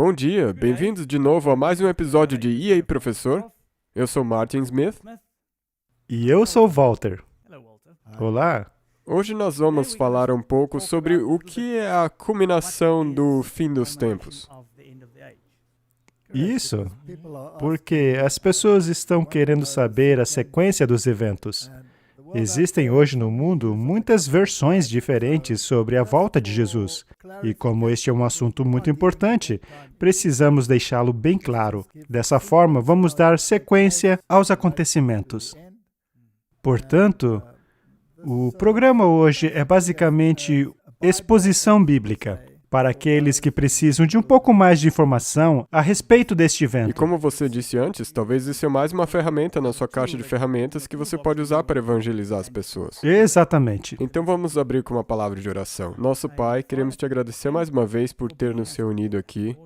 Bom dia, bem-vindos de novo a mais um episódio de E aí, Professor? Eu sou Martin Smith. E eu sou Walter. Olá. Hoje nós vamos falar um pouco sobre o que é a culminação do fim dos tempos. Isso, porque as pessoas estão querendo saber a sequência dos eventos. Existem hoje no mundo muitas versões diferentes sobre a volta de Jesus. E como este é um assunto muito importante, precisamos deixá-lo bem claro. Dessa forma, vamos dar sequência aos acontecimentos. Portanto, o programa hoje é basicamente exposição bíblica, para aqueles que precisam de um pouco mais de informação a respeito deste E evento. como você disse antes, talvez isso é mais uma ferramenta na sua caixa de ferramentas que você pode usar para evangelizar as pessoas. Exatamente. Então vamos abrir com uma palavra de oração. Nosso Pai, queremos te agradecer mais uma vez por ter nos reunido aqui.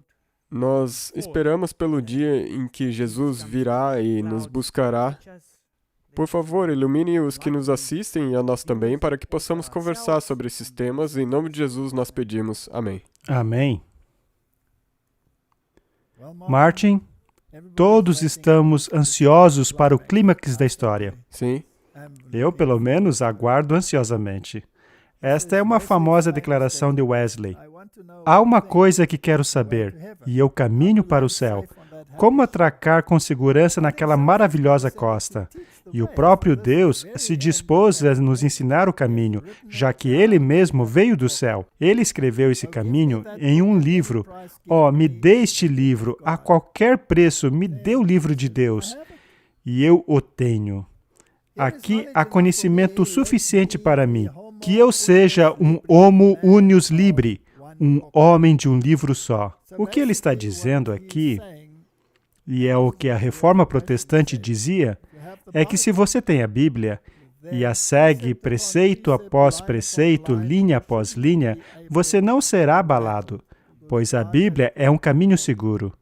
Nós esperamos pelo dia em que Jesus virá e nos buscará. Por favor, ilumine os que nos assistem e a nós também, para que possamos conversar sobre esses temas. Em nome de Jesus nós pedimos. Amém. Amém. Martin, todos estamos ansiosos para o clímax da história. Sim? Eu, pelo menos, aguardo ansiosamente. Esta é uma famosa declaração de Wesley. Há uma coisa que quero saber, e eu caminho para o céu. Como atracar com segurança naquela maravilhosa costa? E o próprio Deus se dispôs a nos ensinar o caminho, já que Ele mesmo veio do céu. Ele escreveu esse caminho em um livro. Me dê este livro, a qualquer preço, me dê o livro de Deus. E eu o tenho. Aqui há conhecimento suficiente para mim, que eu seja um homo unius libri, um homem de um livro só. O que ele está dizendo aqui, e é o que a Reforma Protestante dizia, é que se você tem a Bíblia e a segue preceito após preceito, linha após linha, você não será abalado, pois a Bíblia é um caminho seguro.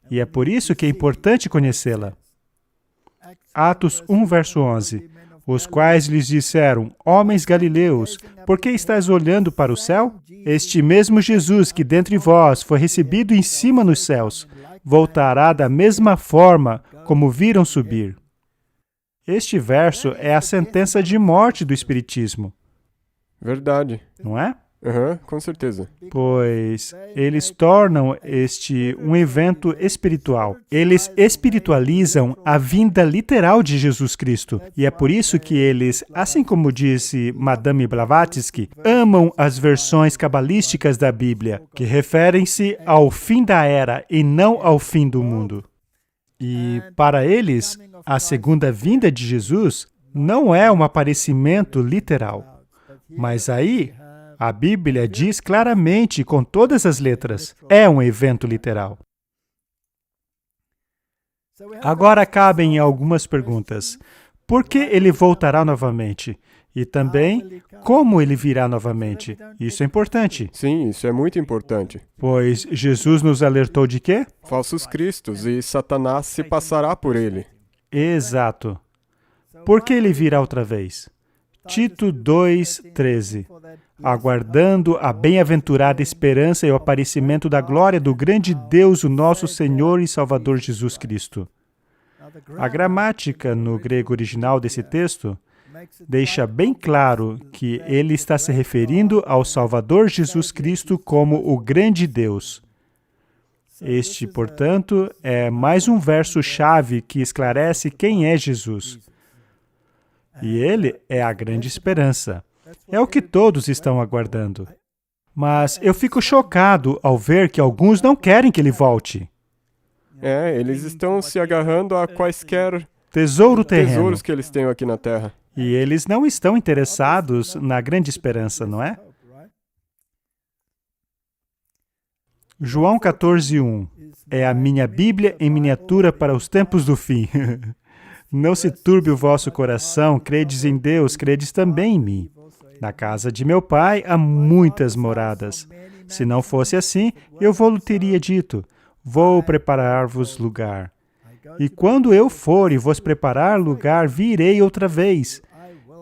E é por isso que é importante conhecê-la. Atos 1, verso 11. Os quais lhes disseram, homens galileus, por que estáis olhando para o céu? Este mesmo Jesus que dentre vós foi recebido em cima nos céus, voltará da mesma forma como viram subir. Este verso é a sentença de morte do Espiritismo, Verdade. não é? Com certeza. Pois eles tornam este um evento espiritual. Eles espiritualizam a vinda literal de Jesus Cristo. E é por isso que eles, assim como disse Madame Blavatsky, amam as versões cabalísticas da Bíblia, que referem-se ao fim da era e não ao fim do mundo. E para eles, a segunda vinda de Jesus não é um aparecimento literal. Mas aí, a Bíblia diz claramente, com todas as letras, é um evento literal. Agora cabem algumas perguntas. Por que ele voltará novamente? E também, como ele virá novamente? Isso é importante, Sim, isso é muito importante. pois Jesus nos alertou de quê? Falsos cristos e Satanás se passará por ele. Exato. Por que ele virá outra vez? Tito 2:13. Aguardando a bem-aventurada esperança e o aparecimento da glória do grande Deus, o nosso Senhor e Salvador Jesus Cristo. A gramática no grego original desse texto deixa bem claro que ele está se referindo ao Salvador Jesus Cristo como o grande Deus. Este, portanto, é mais um verso-chave que esclarece quem é Jesus. E ele é a grande esperança. É o que todos estão aguardando. Mas eu fico chocado ao ver que alguns não querem que ele volte. Eles estão se agarrando a quaisquer Tesouro terreno. tesouros que eles têm aqui na Terra. E eles não estão interessados na grande esperança, não é? João 14:1 é a minha Bíblia em miniatura para os tempos do fim. Não se turbe o vosso coração, credes em Deus, credes também em mim. Na casa de meu pai há muitas moradas. Se não fosse assim, eu vou-lhe teria dito, vou preparar-vos lugar. E quando eu for e vos preparar lugar, virei outra vez,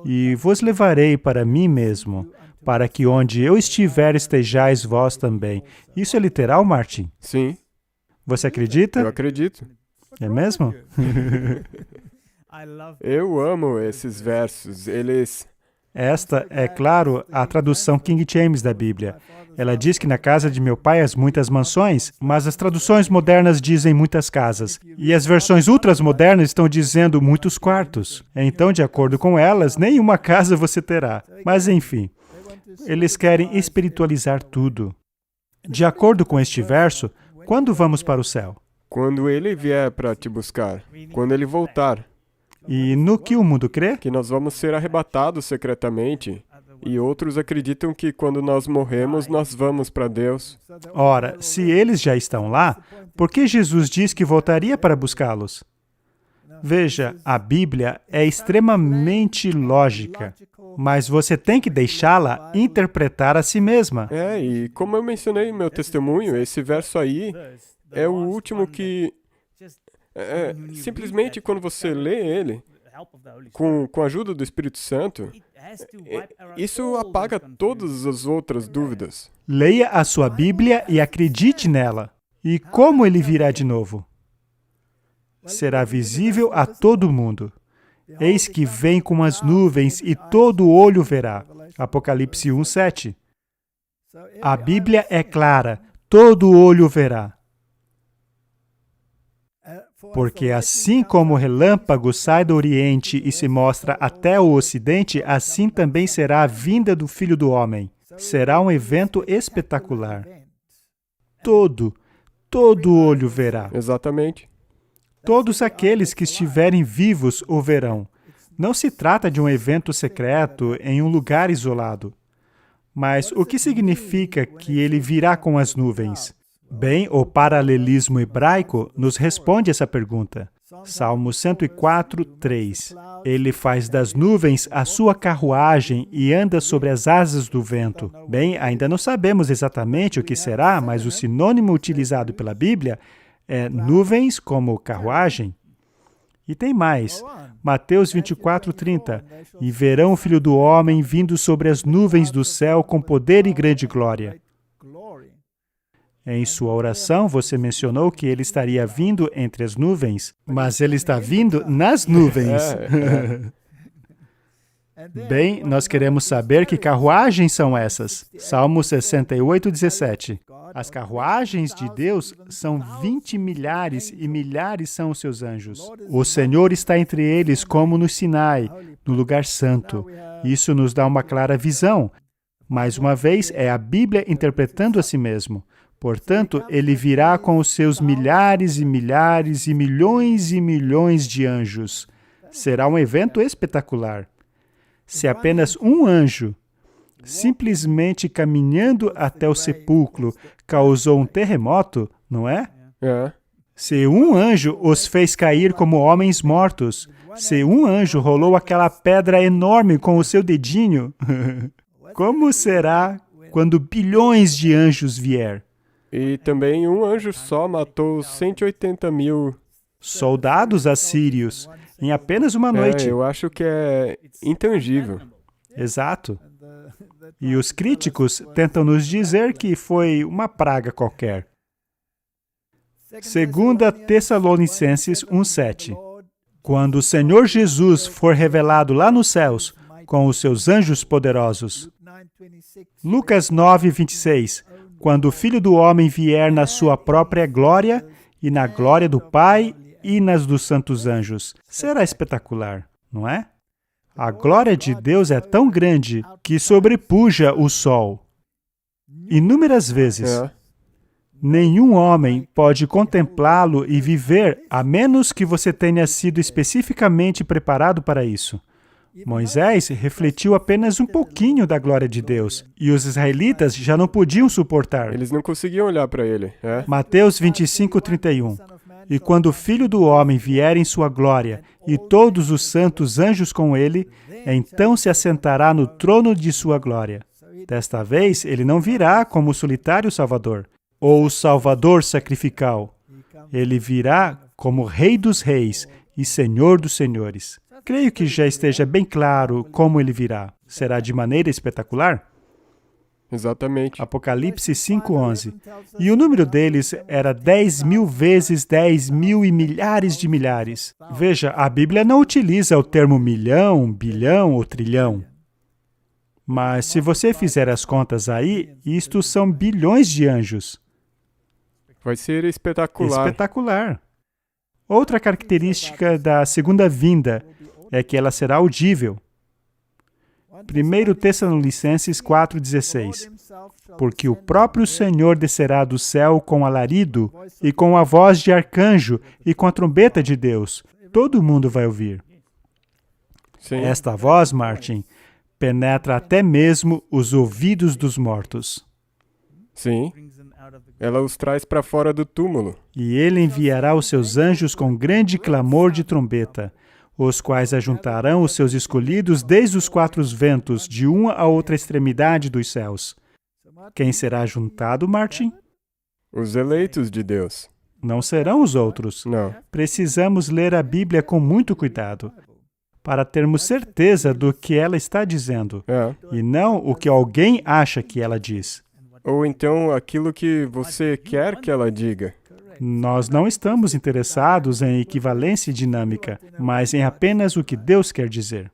e vos levarei para mim mesmo, para que onde eu estiver estejais vós também. Isso é literal, Martin? Sim, Você acredita? eu acredito. É mesmo? Eu amo esses versos. Esta é, claro, a tradução King James da Bíblia. Ela diz que na casa de meu pai há muitas mansões, mas as traduções modernas dizem muitas casas. E as versões ultrasmodernas estão dizendo muitos quartos. Então, de acordo com elas, nenhuma casa você terá. Mas, enfim, eles querem espiritualizar tudo. De acordo com este verso, quando vamos para o céu? Quando ele vier para te buscar, quando ele voltar, E no que o mundo crê? que nós vamos ser arrebatados secretamente, e outros acreditam que quando nós morremos, nós vamos para Deus. Ora, se eles já estão lá, por que Jesus diz que voltaria para buscá-los? Veja, a Bíblia é extremamente lógica, mas você tem que deixá-la interpretar a si mesma. E como eu mencionei no meu testemunho, esse verso aí é o último que... simplesmente quando você lê ele, com a ajuda do Espírito Santo, isso apaga todas as outras dúvidas. Leia a sua Bíblia e acredite nela. E como ele virá de novo? Será visível a todo mundo. Eis que vem com as nuvens e todo olho verá. Apocalipse 1:7. A Bíblia é clara, todo olho verá. Porque assim como o relâmpago sai do Oriente e se mostra até o Ocidente, assim também será a vinda do Filho do Homem. Será um evento espetacular. Todo olho verá. Exatamente. Todos aqueles que estiverem vivos o verão. Não se trata de um evento secreto em um lugar isolado. Mas o que significa que ele virá com as nuvens? Bem, o paralelismo hebraico nos responde essa pergunta. Salmo 104:3. Ele faz das nuvens a sua carruagem e anda sobre as asas do vento. Bem, ainda não sabemos exatamente o que será, mas o sinônimo utilizado pela Bíblia é nuvens como carruagem. E tem mais. Mateus 24:30. E verão o Filho do Homem vindo sobre as nuvens do céu com poder e grande glória. Em sua oração, você mencionou que ele estaria vindo entre as nuvens, mas ele está vindo nas nuvens. Bem, nós queremos saber que carruagens são essas. Salmo 68:17. As carruagens de Deus são 20 milhares e milhares são os seus anjos. O Senhor está entre eles como no Sinai, no lugar santo. Isso nos dá uma clara visão. Mais uma vez, é a Bíblia interpretando a si mesmo. Portanto, ele virá com os seus milhares e milhares e milhões de anjos. Será um evento espetacular. Se apenas um anjo, simplesmente caminhando até o sepulcro, causou um terremoto, não é? Se um anjo os fez cair como homens mortos, se um anjo rolou aquela pedra enorme com o seu dedinho, como será quando bilhões de anjos vier? E também um anjo só matou 180 mil soldados assírios em apenas uma noite. Eu acho que é intangível. Exato. E os críticos tentam nos dizer que foi uma praga qualquer. 2 Tessalonicenses 1:7. Quando o Senhor Jesus for revelado lá nos céus com os seus anjos poderosos. Lucas 9:26. Quando o Filho do Homem vier na sua própria glória, e na glória do Pai, e nas dos santos anjos. Será espetacular, não é? A glória de Deus é tão grande que sobrepuja o sol. Inúmeras vezes. Nenhum homem pode contemplá-lo e viver, a menos que você tenha sido especificamente preparado para isso. Moisés refletiu apenas um pouquinho da glória de Deus, e os israelitas já não podiam suportar. Eles não conseguiam olhar para ele. Mateus 25:31. E quando o Filho do Homem vier em sua glória, e todos os santos anjos com ele, então se assentará no trono de sua glória. Desta vez, ele não virá como o solitário Salvador, ou o Salvador sacrificial. Ele virá como Rei dos Reis e Senhor dos Senhores. Creio que já esteja bem claro como ele virá. Será de maneira espetacular? Exatamente. Apocalipse 5:11. E o número deles era 10.000 vezes 10.000 e milhares de milhares. Veja, a Bíblia não utiliza o termo milhão, bilhão ou trilhão. Mas se você fizer as contas aí, isto são bilhões de anjos. Vai ser espetacular. Espetacular. Outra característica da segunda vinda é que ela será audível. 1 Tessalonicenses 4,16. Porque o próprio Senhor descerá do céu com alarido, e com a voz de arcanjo, e com a trombeta de Deus. Todo mundo vai ouvir. Sim. Esta voz, Martin, penetra até mesmo os ouvidos dos mortos. Sim. Ela os traz para fora do túmulo. E ele enviará os seus anjos com grande clamor de trombeta, os quais ajuntarão os seus escolhidos desde os quatro ventos, de uma a outra extremidade dos céus. Quem será juntado, Martin? Os eleitos de Deus. Não serão os outros. Não. Precisamos ler a Bíblia com muito cuidado, para termos certeza do que ela está dizendo, e não o que alguém acha que ela diz. Ou então aquilo que você quer que ela diga. Nós não estamos interessados em equivalência dinâmica, mas em apenas o que Deus quer dizer.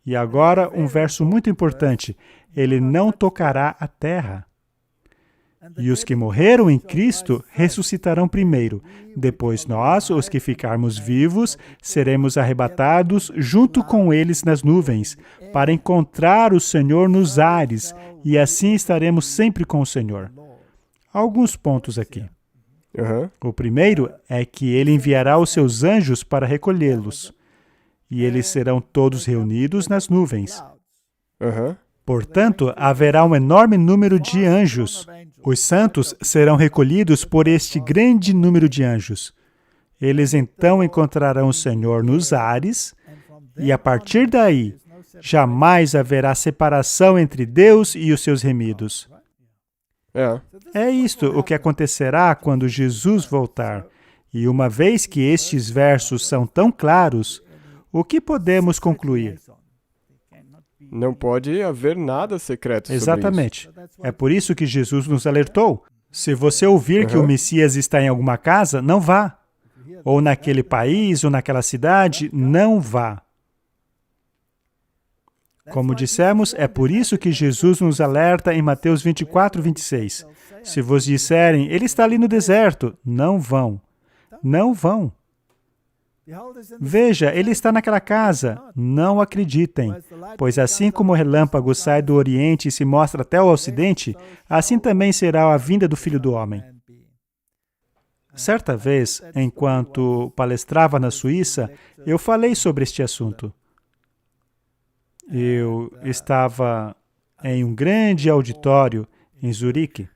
E agora, um verso muito importante. Ele não tocará a terra. E os que morreram em Cristo ressuscitarão primeiro. Depois nós, os que ficarmos vivos, seremos arrebatados junto com eles nas nuvens, para encontrar o Senhor nos ares, e assim estaremos sempre com o Senhor. Alguns pontos aqui. O primeiro é que ele enviará os seus anjos para recolhê-los, e eles serão todos reunidos nas nuvens. Portanto, haverá um enorme número de anjos. Os santos serão recolhidos por este grande número de anjos. Eles então encontrarão o Senhor nos ares, e a partir daí, jamais haverá separação entre Deus e os seus remidos. É isto o que acontecerá quando Jesus voltar. E uma vez que estes versos são tão claros, o que podemos concluir? Não pode haver nada secreto sobre Exatamente. É por isso que Jesus nos alertou. Se você ouvir que o Messias está em alguma casa, não vá. Ou naquele país, ou naquela cidade, não vá. Como dissemos, é por isso que Jesus nos alerta em Mateus 24:26. Se vos disserem, ele está ali no deserto, não vão. Não vão. Veja, ele está naquela casa. Não acreditem. Pois assim como o relâmpago sai do Oriente e se mostra até o Ocidente, assim também será a vinda do Filho do Homem. Certa vez, enquanto palestrava na Suíça, eu falei sobre este assunto. Eu estava em um grande auditório em Zurique.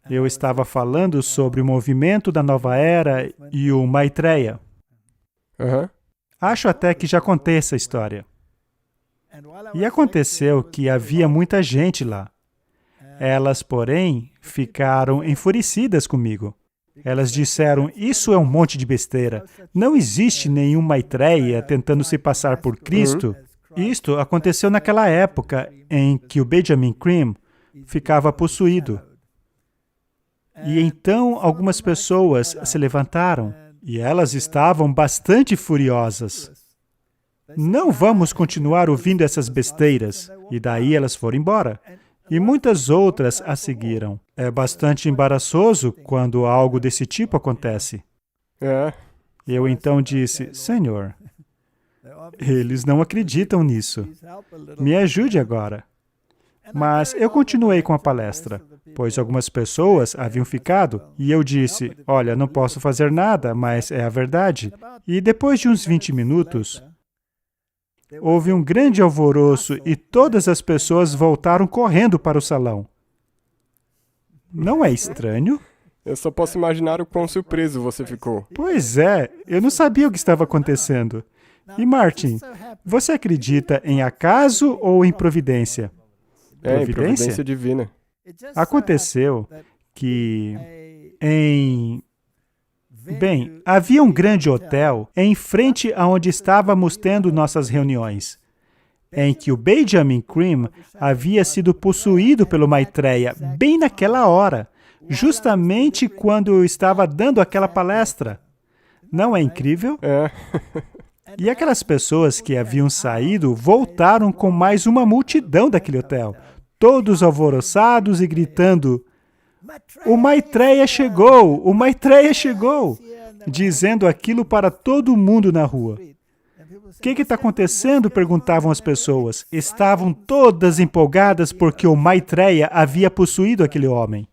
Eu estava falando sobre o movimento da nova era e o Maitreya. Acho até que já contei essa história. E aconteceu que havia muita gente lá. Elas, porém, ficaram enfurecidas comigo. Elas disseram, isso é um monte de besteira. Não existe nenhum Maitreya tentando se passar por Cristo. Isto aconteceu naquela época em que o Benjamin Creme ficava possuído. E então algumas pessoas se levantaram e elas estavam bastante furiosas. Não vamos continuar ouvindo essas besteiras. E daí elas foram embora. E muitas outras a seguiram. É bastante embaraçoso quando algo desse tipo acontece. Eu então disse, Senhor, eles não acreditam nisso. Me ajude agora. Mas eu continuei com a palestra, pois algumas pessoas haviam ficado, e eu disse, olha, não posso fazer nada, mas é a verdade. E depois de uns 20 minutos, houve um grande alvoroço e todas as pessoas voltaram correndo para o salão. Não é estranho? Eu só posso imaginar o quão surpreso você ficou. Pois é, eu não sabia o que estava acontecendo. E Martin, você acredita em acaso ou em providência? Em providência divina. Aconteceu que havia um grande hotel em frente aonde estávamos tendo nossas reuniões. em que o Benjamin Creme havia sido possuído pelo Maitreya bem naquela hora, justamente quando eu estava dando aquela palestra. Não é incrível? É. E aquelas pessoas que haviam saído voltaram com mais uma multidão daquele hotel, todos alvoroçados e gritando: "O Maitreya chegou! O Maitreya chegou!" Dizendo aquilo para todo mundo na rua. O que está acontecendo? Perguntavam as pessoas. Estavam todas empolgadas porque o Maitreya havia possuído aquele homem.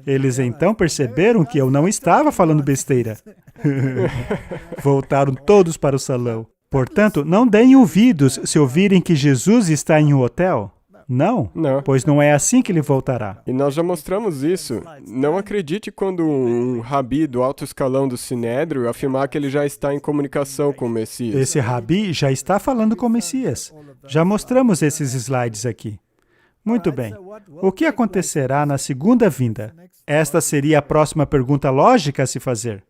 Eles então perceberam que eu não estava falando besteira. Voltaram todos para o salão. Portanto, não deem ouvidos se ouvirem que Jesus está em um hotel. Não, pois não é assim que ele voltará. E nós já mostramos isso. Não acredite quando um rabi do alto escalão do Sinédrio afirmar que ele já está em comunicação com o Messias. Esse rabi já está falando com o Messias. Já mostramos esses slides aqui. Muito bem. O que acontecerá na segunda vinda? Esta seria a próxima pergunta lógica a se fazer.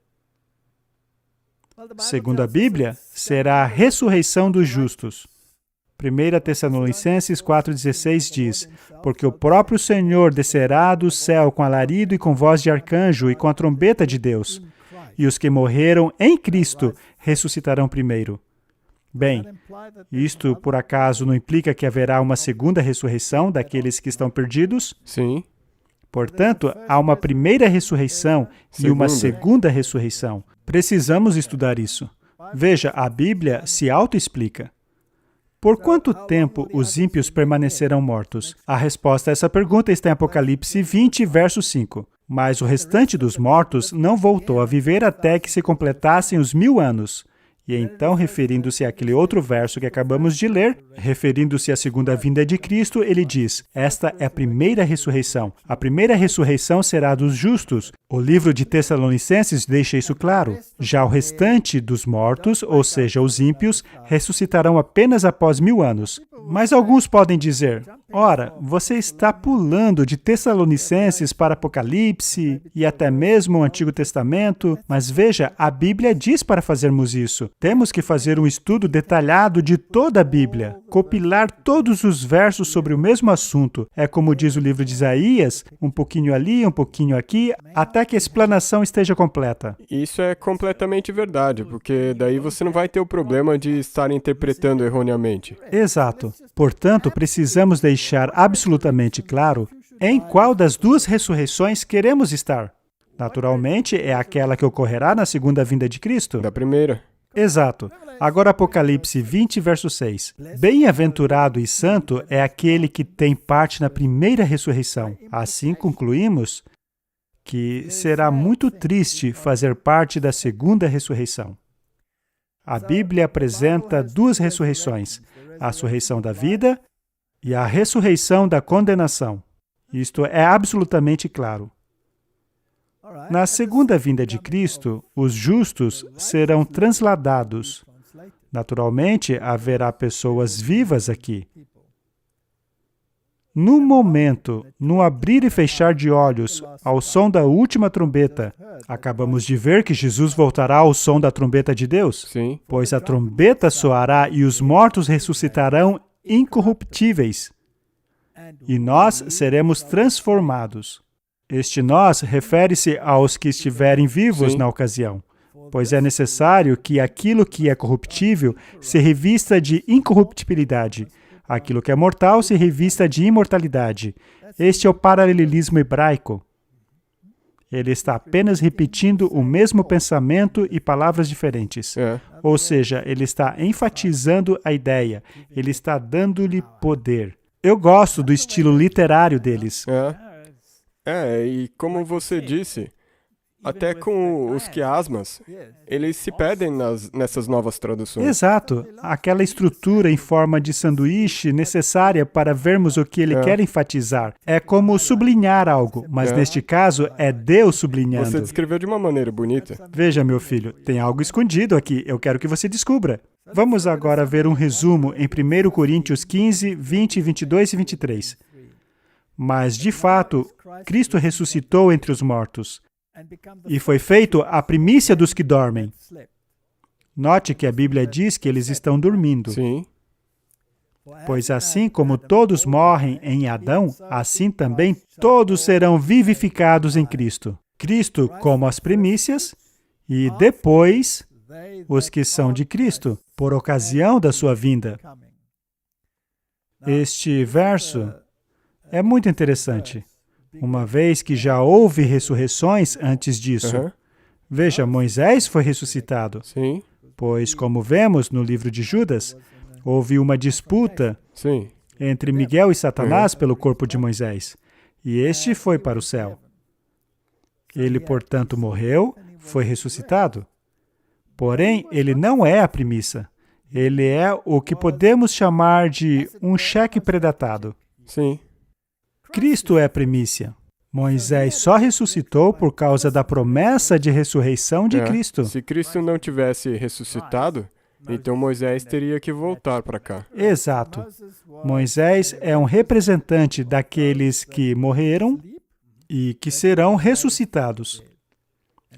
Segundo a Bíblia, será a ressurreição dos justos. 1 Tessalonicenses 4,16 diz: "Porque o próprio Senhor descerá do céu com alarido e com voz de arcanjo e com a trombeta de Deus. E os que morreram em Cristo ressuscitarão primeiro." Bem, isto por acaso não implica que haverá uma segunda ressurreição daqueles que estão perdidos? Sim. Portanto, há uma primeira ressurreição e uma segunda ressurreição. Precisamos estudar isso. Veja, a Bíblia se autoexplica. Por quanto tempo os ímpios permanecerão mortos? A resposta a essa pergunta está em Apocalipse 20, verso 5. Mas o restante dos mortos não voltou a viver até que se completassem os 1000 anos. E então, referindo-se àquele outro verso que acabamos de ler, referindo-se à segunda vinda de Cristo, ele diz: "Esta é a primeira ressurreição. A primeira ressurreição será dos justos." O livro de Tessalonicenses deixa isso claro. Já o restante dos mortos, ou seja, os ímpios, ressuscitarão apenas após 1000 anos. Mas alguns podem dizer: "Ora, você está pulando de Tessalonicenses para Apocalipse e até mesmo o Antigo Testamento." Mas veja, a Bíblia diz para fazermos isso. Temos que fazer um estudo detalhado de toda a Bíblia, compilar todos os versos sobre o mesmo assunto. É como diz o livro de Isaías, um pouquinho ali, um pouquinho aqui, até que a explanação esteja completa. Isso é completamente verdade, porque daí você não vai ter o problema de estar interpretando erroneamente. Exato. Portanto, precisamos deixar absolutamente claro em qual das duas ressurreições queremos estar. Naturalmente, é aquela que ocorrerá na segunda vinda de Cristo. Da primeira. Exato. Agora Apocalipse 20, verso 6. "Bem-aventurado e santo é aquele que tem parte na primeira ressurreição." Assim concluímos que será muito triste fazer parte da segunda ressurreição. A Bíblia apresenta duas ressurreições: a ressurreição da vida e a ressurreição da condenação. Isto é absolutamente claro. Na segunda vinda de Cristo, os justos serão transladados. Naturalmente, haverá pessoas vivas aqui. No momento, no abrir e fechar de olhos, ao som da última trombeta, acabamos de ver que Jesus voltará ao som da trombeta de Deus? Sim. Pois a trombeta soará e os mortos ressuscitarão incorruptíveis. E nós seremos transformados. Este nós refere-se aos que estiverem vivos Sim. na ocasião, pois é necessário que aquilo que é corruptível se revista de incorruptibilidade, aquilo que é mortal se revista de imortalidade. Este é o paralelismo hebraico. Ele está apenas repetindo o mesmo pensamento e palavras diferentes. Ou seja, ele está enfatizando a ideia, ele está dando-lhe poder. Eu gosto do estilo literário deles. E como você disse, até com os quiasmas, eles se perdem nessas novas traduções. Exato. Aquela estrutura em forma de sanduíche necessária para vermos o que ele quer enfatizar. É como sublinhar algo, mas neste caso é Deus sublinhando. Você descreveu de uma maneira bonita. Veja, meu filho, tem algo escondido aqui. Eu quero que você descubra. Vamos agora ver um resumo em 1 Coríntios 15, 20, 22 e 23. Mas, de fato, Cristo ressuscitou entre os mortos e foi feito a primícia dos que dormem. Note que a Bíblia diz que eles estão dormindo. Sim. Pois assim como todos morrem em Adão, assim também todos serão vivificados em Cristo. Cristo como as primícias e depois os que são de Cristo, por ocasião da sua vinda. Este verso é muito interessante, uma vez que já houve ressurreições antes disso. Aham. Veja, Moisés foi ressuscitado, Sim, pois, como vemos no livro de Judas, houve uma disputa sim. entre Miguel e Satanás pelo corpo de Moisés, e este foi para o céu. Ele, portanto, morreu, foi ressuscitado. Porém, ele não é a premissa. Ele é o que podemos chamar de um cheque predatado. Sim. Cristo é a primícia. Moisés só ressuscitou por causa da promessa de ressurreição de Cristo. Se Cristo não tivesse ressuscitado, então Moisés teria que voltar para cá. Exato. Moisés é um representante daqueles que morreram e que serão ressuscitados,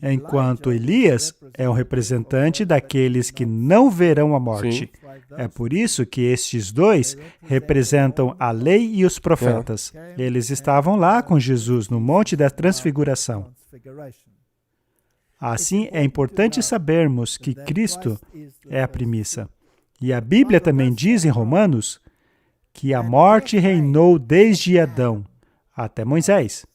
enquanto Elias é um representante daqueles que não verão a morte. Sim. É por isso que estes dois representam a lei e os profetas. Eles estavam lá com Jesus no Monte da Transfiguração. Assim, é importante sabermos que Cristo é a premissa. E a Bíblia também diz em Romanos que a morte reinou desde Adão até Moisés.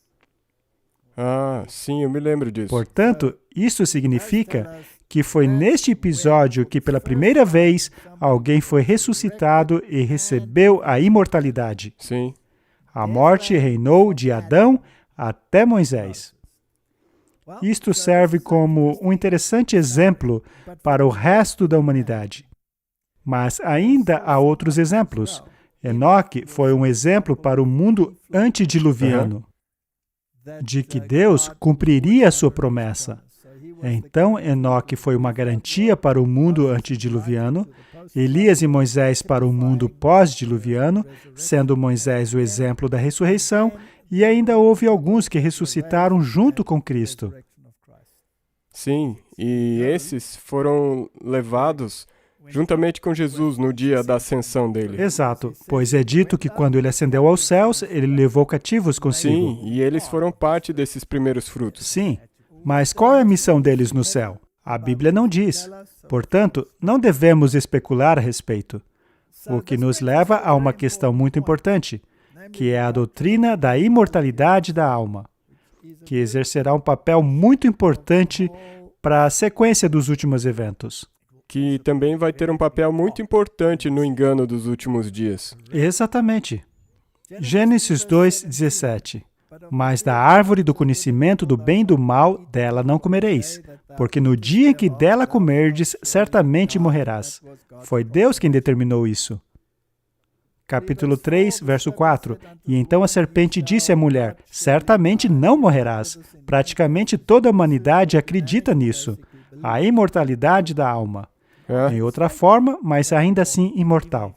Ah, sim, eu me lembro disso. Portanto, isso significa que foi neste episódio que, pela primeira vez, alguém foi ressuscitado e recebeu a imortalidade. Sim. A morte reinou de Adão até Moisés. Isto serve como um interessante exemplo para o resto da humanidade. Mas ainda há outros exemplos. Enoque foi um exemplo para o mundo antediluviano, de que Deus cumpriria a sua promessa. Então, Enoque foi uma garantia para o mundo antediluviano, Elias e Moisés para o mundo pós-diluviano, sendo Moisés o exemplo da ressurreição, e ainda houve alguns que ressuscitaram junto com Cristo. Sim, e esses foram levados juntamente com Jesus no dia da ascensão dele. Exato, pois é dito que quando ele ascendeu aos céus, ele levou cativos consigo. Sim, e eles foram parte desses primeiros frutos. Sim, mas qual é a missão deles no céu? A Bíblia não diz. Portanto, não devemos especular a respeito. O que nos leva a uma questão muito importante, que é a doutrina da imortalidade da alma, que exercerá um papel muito importante para a sequência dos últimos eventos. Que também vai ter um papel muito importante no engano dos últimos dias. Exatamente. Gênesis 2:17. Mas da árvore do conhecimento do bem e do mal, dela não comereis, porque no dia em que dela comerdes, certamente morrerás. Foi Deus quem determinou isso. Capítulo 3, verso 4. E então a serpente disse à mulher, certamente não morrerás. Praticamente toda a humanidade acredita nisso. A imortalidade da alma. Em outra forma, mas ainda assim imortal.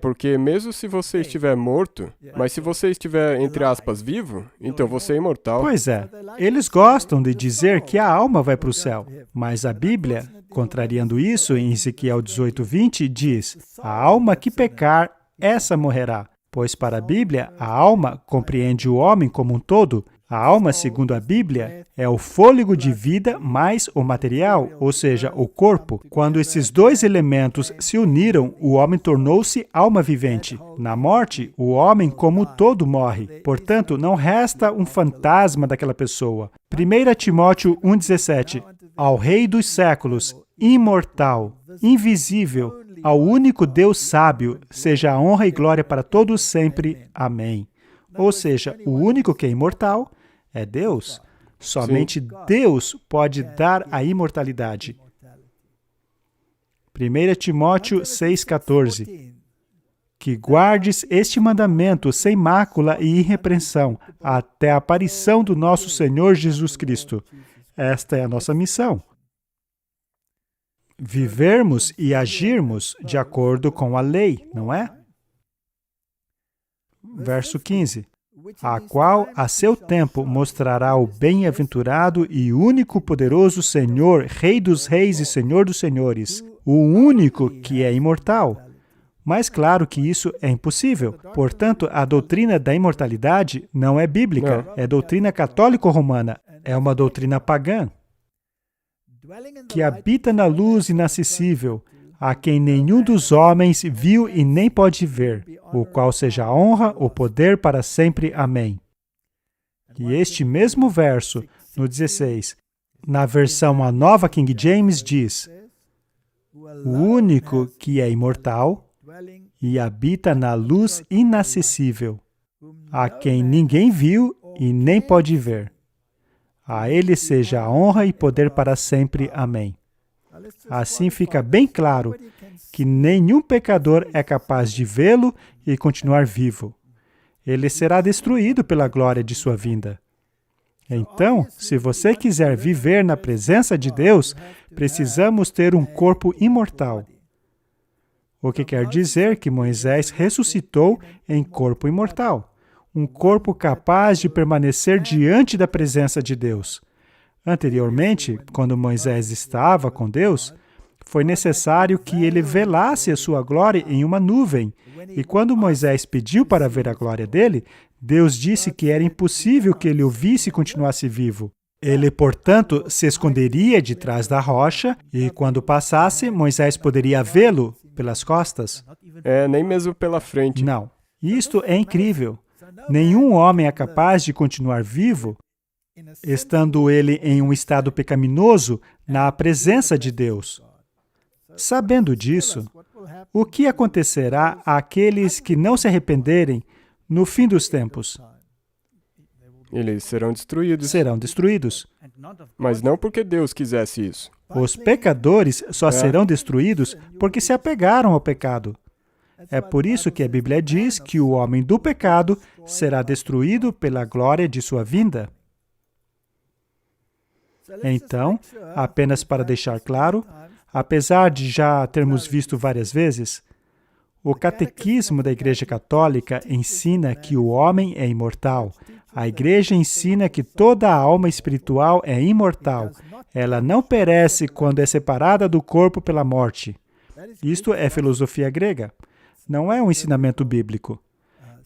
Porque mesmo se você estiver morto, mas se você estiver, entre aspas, vivo, então você é imortal. Pois é, eles gostam de dizer que a alma vai para o céu, mas a Bíblia, contrariando isso, em Ezequiel 18:20, diz, a alma que pecar, essa morrerá. Pois para a Bíblia, a alma compreende o homem como um todo. A alma, segundo a Bíblia, é o fôlego de vida mais o material, ou seja, o corpo. Quando esses dois elementos se uniram, o homem tornou-se alma vivente. Na morte, o homem como todo morre. Portanto, não resta um fantasma daquela pessoa. 1 Timóteo 1,17. Ao Rei dos séculos, imortal, invisível, ao único Deus sábio, seja a honra e glória para todos sempre. Amém. Ou seja, o único que é imortal é Deus. Somente Deus pode dar a imortalidade. 1 Timóteo 6,14. Que guardes este mandamento sem mácula e irrepreensão, até a aparição do nosso Senhor Jesus Cristo. Esta é a nossa missão. Vivermos e agirmos de acordo com a lei, não é? Verso 15. A qual, a seu tempo, mostrará o bem-aventurado e único poderoso Senhor, Rei dos reis e Senhor dos senhores, o único que é imortal. Mas claro que isso é impossível. Portanto, a doutrina da imortalidade não é bíblica, é doutrina católico-romana, é uma doutrina pagã, que habita na luz inacessível, a quem nenhum dos homens viu e nem pode ver, o qual seja a honra, o poder para sempre. Amém. E este mesmo verso, no 16, na versão a nova King James, diz: o único que é imortal e habita na luz inacessível, a quem ninguém viu e nem pode ver. A ele seja a honra e poder para sempre. Amém. Assim fica bem claro que nenhum pecador é capaz de vê-lo e continuar vivo. Ele será destruído pela glória de sua vinda. Então, se você quiser viver na presença de Deus, precisamos ter um corpo imortal. O que quer dizer que Moisés ressuscitou em corpo imortal, um corpo capaz de permanecer diante da presença de Deus. Anteriormente, quando Moisés estava com Deus, foi necessário que ele velasse a sua glória em uma nuvem. E quando Moisés pediu para ver a glória dele, Deus disse que era impossível que ele o visse e continuasse vivo. Ele, portanto, se esconderia de trás da rocha e, quando passasse, Moisés poderia vê-lo pelas costas. Nem mesmo pela frente. Não. Isto é incrível. Nenhum homem é capaz de continuar vivo, estando ele em um estado pecaminoso, na presença de Deus. Sabendo disso, o que acontecerá àqueles que não se arrependerem no fim dos tempos? Eles serão destruídos. Serão destruídos. Mas não porque Deus quisesse isso. Os pecadores só serão destruídos porque se apegaram ao pecado. É por isso que a Bíblia diz que o homem do pecado será destruído pela glória de sua vinda. Então, apenas para deixar claro, apesar de já termos visto várias vezes, o Catequismo da Igreja Católica ensina que o homem é imortal. A Igreja ensina que toda a alma espiritual é imortal. Ela não perece quando é separada do corpo pela morte. Isto é filosofia grega. Não é um ensinamento bíblico.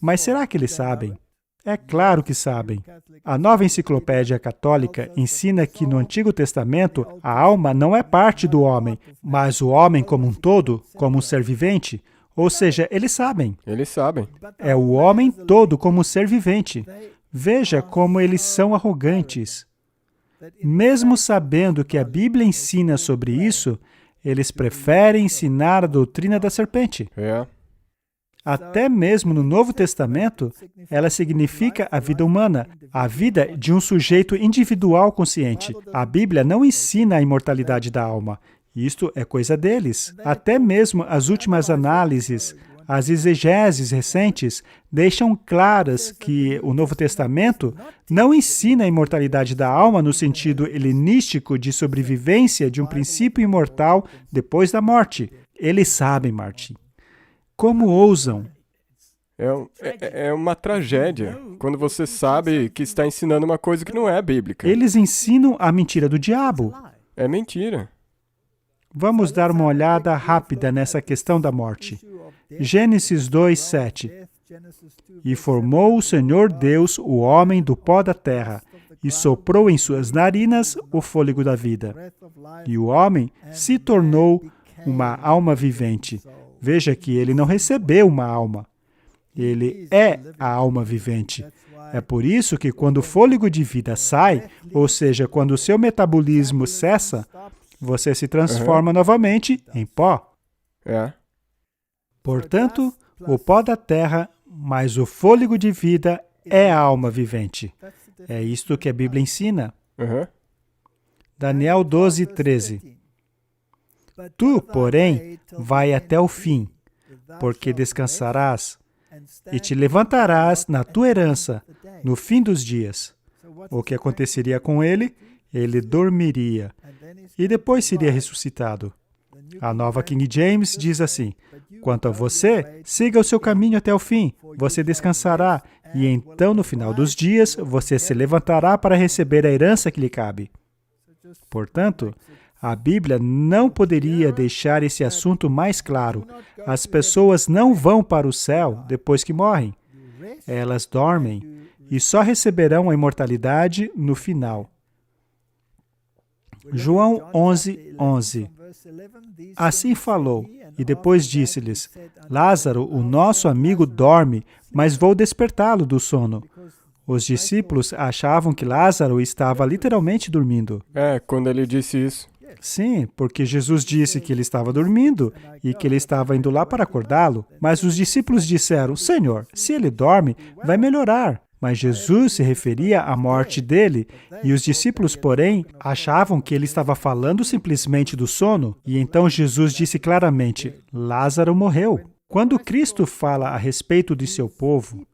Mas será que eles sabem? É claro que sabem. A Nova Enciclopédia Católica ensina que no Antigo Testamento a alma não é parte do homem, mas o homem como um todo, como um ser vivente. Ou seja, eles sabem. Eles sabem. É o homem todo como um ser vivente. Veja como eles são arrogantes. Mesmo sabendo que a Bíblia ensina sobre isso, eles preferem ensinar a doutrina da serpente. Até mesmo no Novo Testamento, ela significa a vida humana, a vida de um sujeito individual consciente. A Bíblia não ensina a imortalidade da alma. Isto é coisa deles. Até mesmo as últimas análises, as exegeses recentes, deixam claras que o Novo Testamento não ensina a imortalidade da alma no sentido helenístico de sobrevivência de um princípio imortal depois da morte. Eles sabem, Martin. Como ousam? É uma tragédia, quando você sabe que está ensinando uma coisa que não é bíblica. Eles ensinam a mentira do diabo. É mentira. Vamos dar uma olhada rápida nessa questão da morte. Gênesis 2:7. E formou o Senhor Deus o homem do pó da terra, e soprou em suas narinas o fôlego da vida. E o homem se tornou uma alma vivente. Veja que ele não recebeu uma alma. Ele é a alma vivente. É por isso que quando o fôlego de vida sai, ou seja, quando o seu metabolismo cessa, você se transforma novamente em pó. Portanto, o pó da terra, mais o fôlego de vida, é a alma vivente. É isto que a Bíblia ensina. Daniel 12:13. Tu, porém, vai até o fim, porque descansarás e te levantarás na tua herança no fim dos dias. O que aconteceria com ele? Ele dormiria e depois seria ressuscitado. A nova King James diz assim: quanto a você, siga o seu caminho até o fim, você descansará, e então no final dos dias você se levantará para receber a herança que lhe cabe. Portanto, A Bíblia não poderia deixar esse assunto mais claro. As pessoas não vão para o céu depois que morrem. Elas dormem e só receberão a imortalidade no final. João 11:11. Assim falou, e depois disse-lhes: Lázaro, o nosso amigo, dorme, mas vou despertá-lo do sono. Os discípulos achavam que Lázaro estava literalmente dormindo. Quando ele disse isso. Sim, porque Jesus disse que ele estava dormindo e que ele estava indo lá para acordá-lo. Mas os discípulos disseram: Senhor, se ele dorme, vai melhorar. Mas Jesus se referia à morte dele, e os discípulos, porém, achavam que ele estava falando simplesmente do sono. E então Jesus disse claramente: Lázaro morreu. Quando Cristo fala a respeito de seu povo,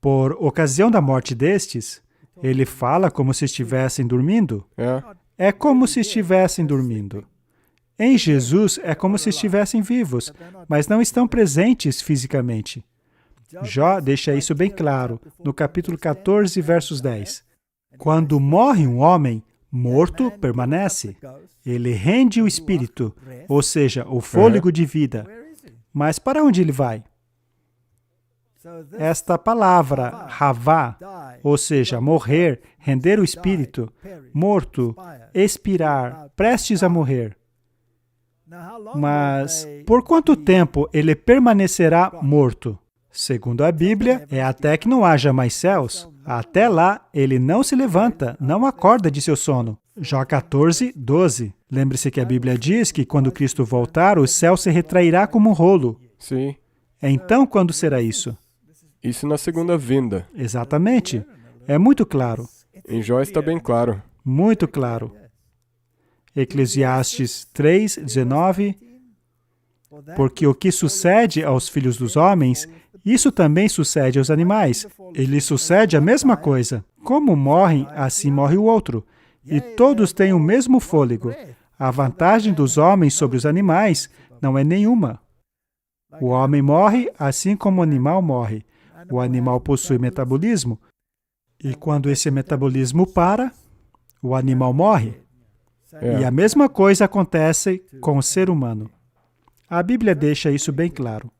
por ocasião da morte destes, ele fala como se estivessem dormindo. É como se estivessem dormindo. Em Jesus, é como se estivessem vivos, mas não estão presentes fisicamente. Jó deixa isso bem claro, no capítulo 14, versos 10. Quando morre um homem, morto permanece. Ele rende o espírito, ou seja, o fôlego de vida. Mas para onde ele vai? Esta palavra, ravá, ou seja, morrer, render o espírito, morto, expirar, prestes a morrer. Mas por quanto tempo ele permanecerá morto? Segundo a Bíblia, é até que não haja mais céus. Até lá, ele não se levanta, não acorda de seu sono. Jó 14:12. Lembre-se que a Bíblia diz que quando Cristo voltar, o céu se retrairá como um rolo. Sim. Então, quando será isso? Isso na segunda vinda. Exatamente. É muito claro. Em Jó está bem claro. Muito claro. Eclesiastes 3:19. Porque o que sucede aos filhos dos homens, isso também sucede aos animais. Ele sucede a mesma coisa. Como morrem, assim morre o outro. E todos têm o mesmo fôlego. A vantagem dos homens sobre os animais não é nenhuma. O homem morre assim como o animal morre. O animal possui metabolismo. E quando esse metabolismo para, o animal morre. E a mesma coisa acontece com o ser humano. A Bíblia deixa isso bem claro.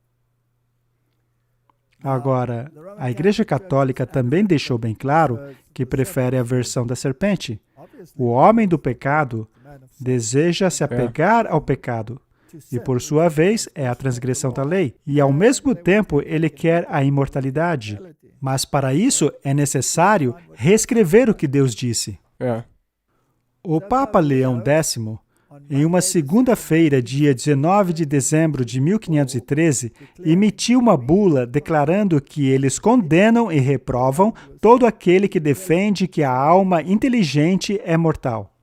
Agora, a Igreja Católica também deixou bem claro que prefere a versão da serpente. O homem do pecado deseja se apegar ao pecado. E, por sua vez, é a transgressão da lei. E, ao mesmo tempo, ele quer a imortalidade. Mas, para isso, é necessário reescrever o que Deus disse. O Papa Leão X, em uma segunda-feira, dia 19 de dezembro de 1513, emitiu uma bula declarando que eles condenam e reprovam todo aquele que defende que a alma inteligente é mortal.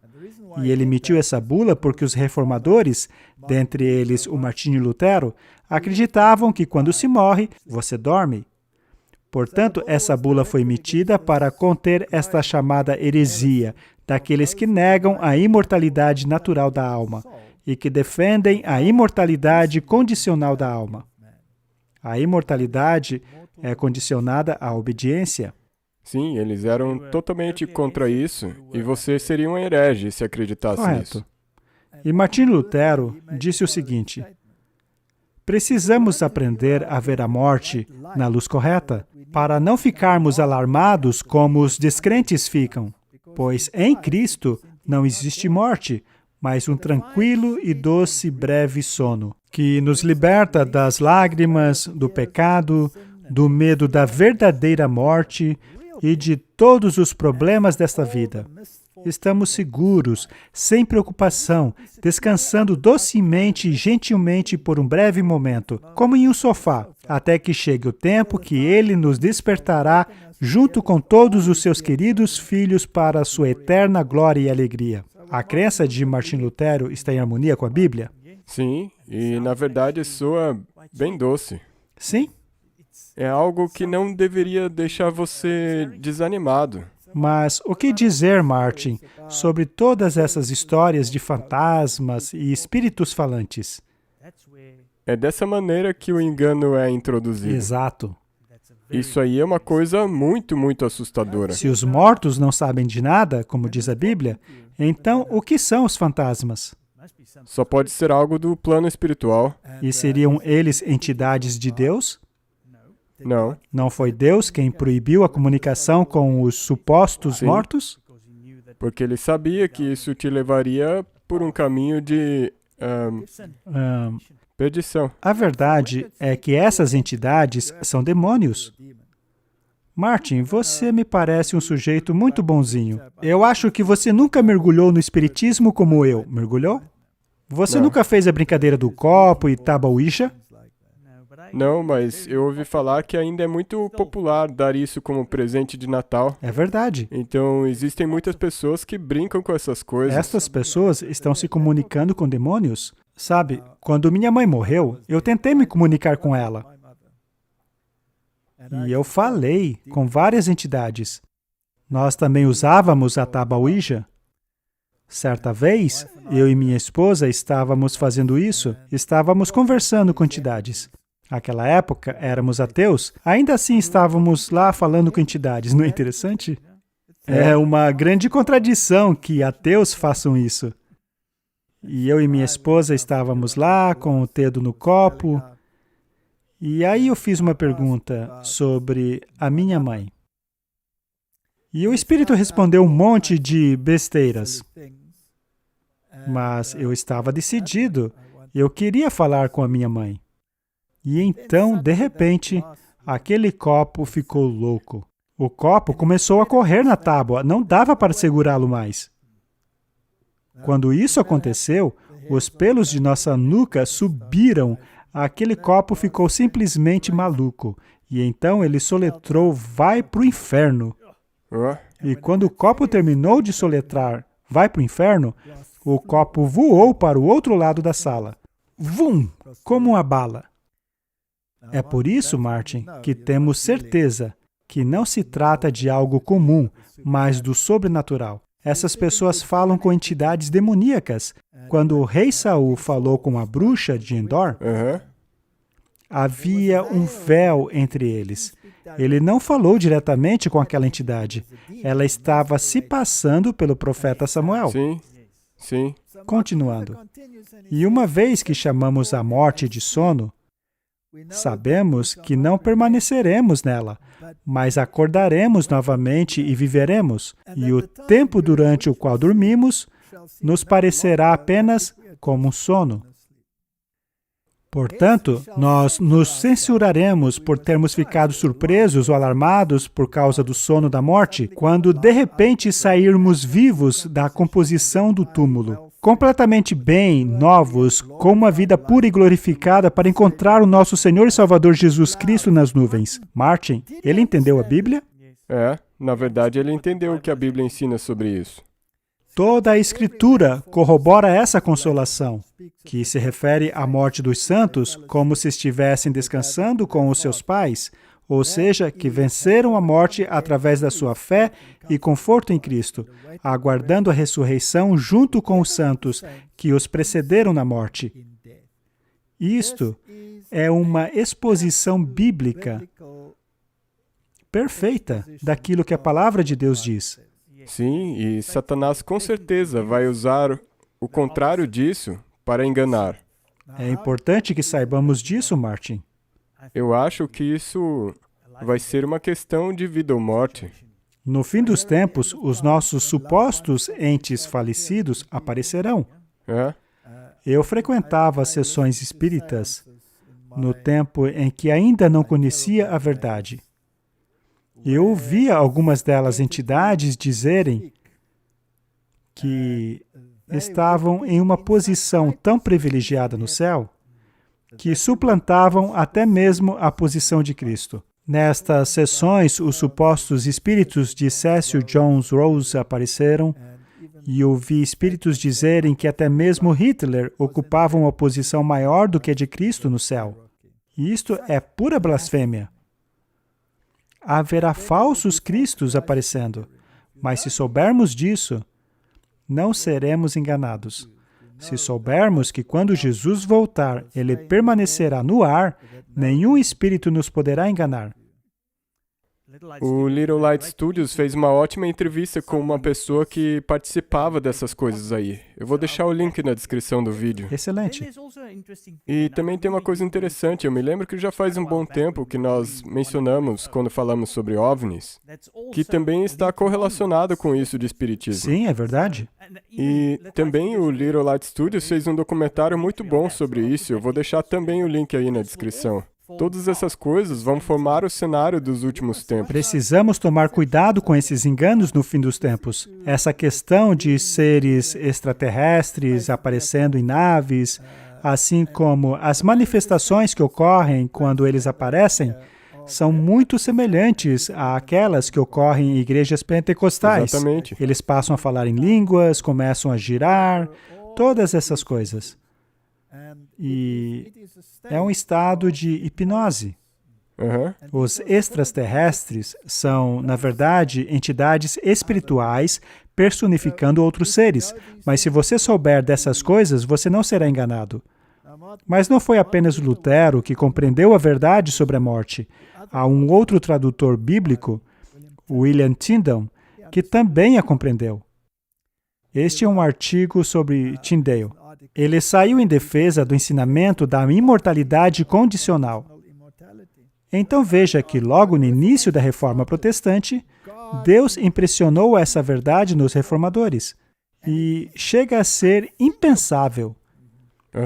E ele emitiu essa bula porque os reformadores, dentre eles o Martinho Lutero, acreditavam que quando se morre, você dorme. Portanto, essa bula foi emitida para conter esta chamada heresia daqueles que negam a imortalidade natural da alma e que defendem a imortalidade condicional da alma. A imortalidade é condicionada à obediência. Sim, eles eram totalmente contra isso, e você seria um herege se acreditasse nisso. E Martinho Lutero disse o seguinte: precisamos aprender a ver a morte na luz correta, para não ficarmos alarmados como os descrentes ficam, pois em Cristo não existe morte, mas um tranquilo e doce breve sono, que nos liberta das lágrimas, do pecado, do medo da verdadeira morte e de todos os problemas desta vida. Estamos seguros, sem preocupação, descansando docemente e gentilmente por um breve momento, como em um sofá, até que chegue o tempo que Ele nos despertará junto com todos os seus queridos filhos para a sua eterna glória e alegria. A crença de Martinho Lutero está em harmonia com a Bíblia? Sim, e na verdade soa bem doce. Sim. É algo que não deveria deixar você desanimado. Mas o que dizer, Martin, sobre todas essas histórias de fantasmas e espíritos falantes? É dessa maneira que o engano é introduzido. Exato. Isso aí é uma coisa muito, muito assustadora. Se os mortos não sabem de nada, como diz a Bíblia, então o que são os fantasmas? Só pode ser algo do plano espiritual. E seriam eles entidades de Deus? Não. Não foi Deus quem proibiu a comunicação com os supostos Sim. mortos? Porque ele sabia que isso te levaria por um caminho de perdição. A verdade é que essas entidades são demônios. Martin, você me parece um sujeito muito bonzinho. Eu acho que você nunca mergulhou no espiritismo como eu. Mergulhou? Você Não. nunca fez a brincadeira do copo e Tabauícha? Não, mas eu ouvi falar que ainda é muito popular dar isso como presente de Natal. É verdade. Então, existem muitas pessoas que brincam com essas coisas. Estas pessoas estão se comunicando com demônios. Sabe, quando minha mãe morreu, eu tentei me comunicar com ela. E eu falei com várias entidades. Nós também usávamos a Tabauíja. Certa vez, eu e minha esposa estávamos fazendo isso, estávamos conversando com entidades. Naquela época, éramos ateus, ainda assim estávamos lá falando com entidades, não é interessante? É uma grande contradição que ateus façam isso. E eu e minha esposa estávamos lá com o dedo no copo, e aí eu fiz uma pergunta sobre a minha mãe. E o Espírito respondeu um monte de besteiras. Mas eu estava decidido, eu queria falar com a minha mãe. E então, de repente, aquele copo ficou louco. O copo começou a correr na tábua, não dava para segurá-lo mais. Quando isso aconteceu, os pelos de nossa nuca subiram, aquele copo ficou simplesmente maluco. E então ele soletrou, vai para o inferno. E quando o copo terminou de soletrar, vai para o inferno, o copo voou para o outro lado da sala. Vum! Como uma bala. É por isso, Martin, que temos certeza que não se trata de algo comum, mas do sobrenatural. Essas pessoas falam com entidades demoníacas. Quando o rei Saul falou com a bruxa de Endor, havia um véu entre eles. Ele não falou diretamente com aquela entidade. Ela estava se passando pelo profeta Samuel. Sim. Continuando. E uma vez que chamamos a morte de sono, sabemos que não permaneceremos nela, mas acordaremos novamente e viveremos. E o tempo durante o qual dormimos nos parecerá apenas como um sono. Portanto, nós nos censuraremos por termos ficado surpresos ou alarmados por causa do sono da morte, quando de repente sairmos vivos da composição do túmulo, completamente bem, novos, com uma vida pura e glorificada para encontrar o nosso Senhor e Salvador Jesus Cristo nas nuvens. Martin, ele entendeu a Bíblia? Na verdade ele entendeu o que a Bíblia ensina sobre isso. Toda a Escritura corrobora essa consolação, que se refere à morte dos santos como se estivessem descansando com os seus pais, ou seja, que venceram a morte através da sua fé e conforto em Cristo, aguardando a ressurreição junto com os santos que os precederam na morte. Isto é uma exposição bíblica perfeita daquilo que a palavra de Deus diz. Sim, e Satanás com certeza vai usar o contrário disso para enganar. É importante que saibamos disso, Martin. Eu acho que isso vai ser uma questão de vida ou morte. No fim dos tempos, os nossos supostos entes falecidos aparecerão. Eu frequentava sessões espíritas no tempo em que ainda não conhecia a verdade. Eu ouvia algumas delas entidades dizerem que estavam em uma posição tão privilegiada no céu que suplantavam até mesmo a posição de Cristo. Nestas sessões, os supostos espíritos de Cecil Jones Rose apareceram e ouvi espíritos dizerem que até mesmo Hitler ocupava uma posição maior do que a de Cristo no céu. E isto é pura blasfêmia. Haverá falsos cristos aparecendo, mas se soubermos disso, não seremos enganados. Se soubermos que quando Jesus voltar, ele permanecerá no ar, nenhum espírito nos poderá enganar. O Little Light Studios fez uma ótima entrevista com uma pessoa que participava dessas coisas aí. Eu vou deixar o link na descrição do vídeo. Excelente. E também tem uma coisa interessante, eu me lembro que já faz um bom tempo que nós mencionamos, quando falamos sobre OVNIs, que também está correlacionado com isso de espiritismo. Sim, é verdade. E também o Little Light Studios fez um documentário muito bom sobre isso, eu vou deixar também o link aí na descrição. Todas essas coisas vão formar o cenário dos últimos tempos. Precisamos tomar cuidado com esses enganos no fim dos tempos. Essa questão de seres extraterrestres aparecendo em naves, assim como as manifestações que ocorrem quando eles aparecem, são muito semelhantes àquelas que ocorrem em igrejas pentecostais. Exatamente. Eles passam a falar em línguas, começam a girar, todas essas coisas. E é um estado de hipnose. Uhum. Os extraterrestres são, na verdade, entidades espirituais personificando outros seres. Mas se você souber dessas coisas, você não será enganado. Mas não foi apenas Lutero que compreendeu a verdade sobre a morte. Há um outro tradutor bíblico, William Tyndale, que também a compreendeu. Este é um artigo sobre Tyndale. Ele saiu em defesa do ensinamento da imortalidade condicional. Então veja que logo no início da Reforma Protestante, Deus impressionou essa verdade nos reformadores. E chega a ser impensável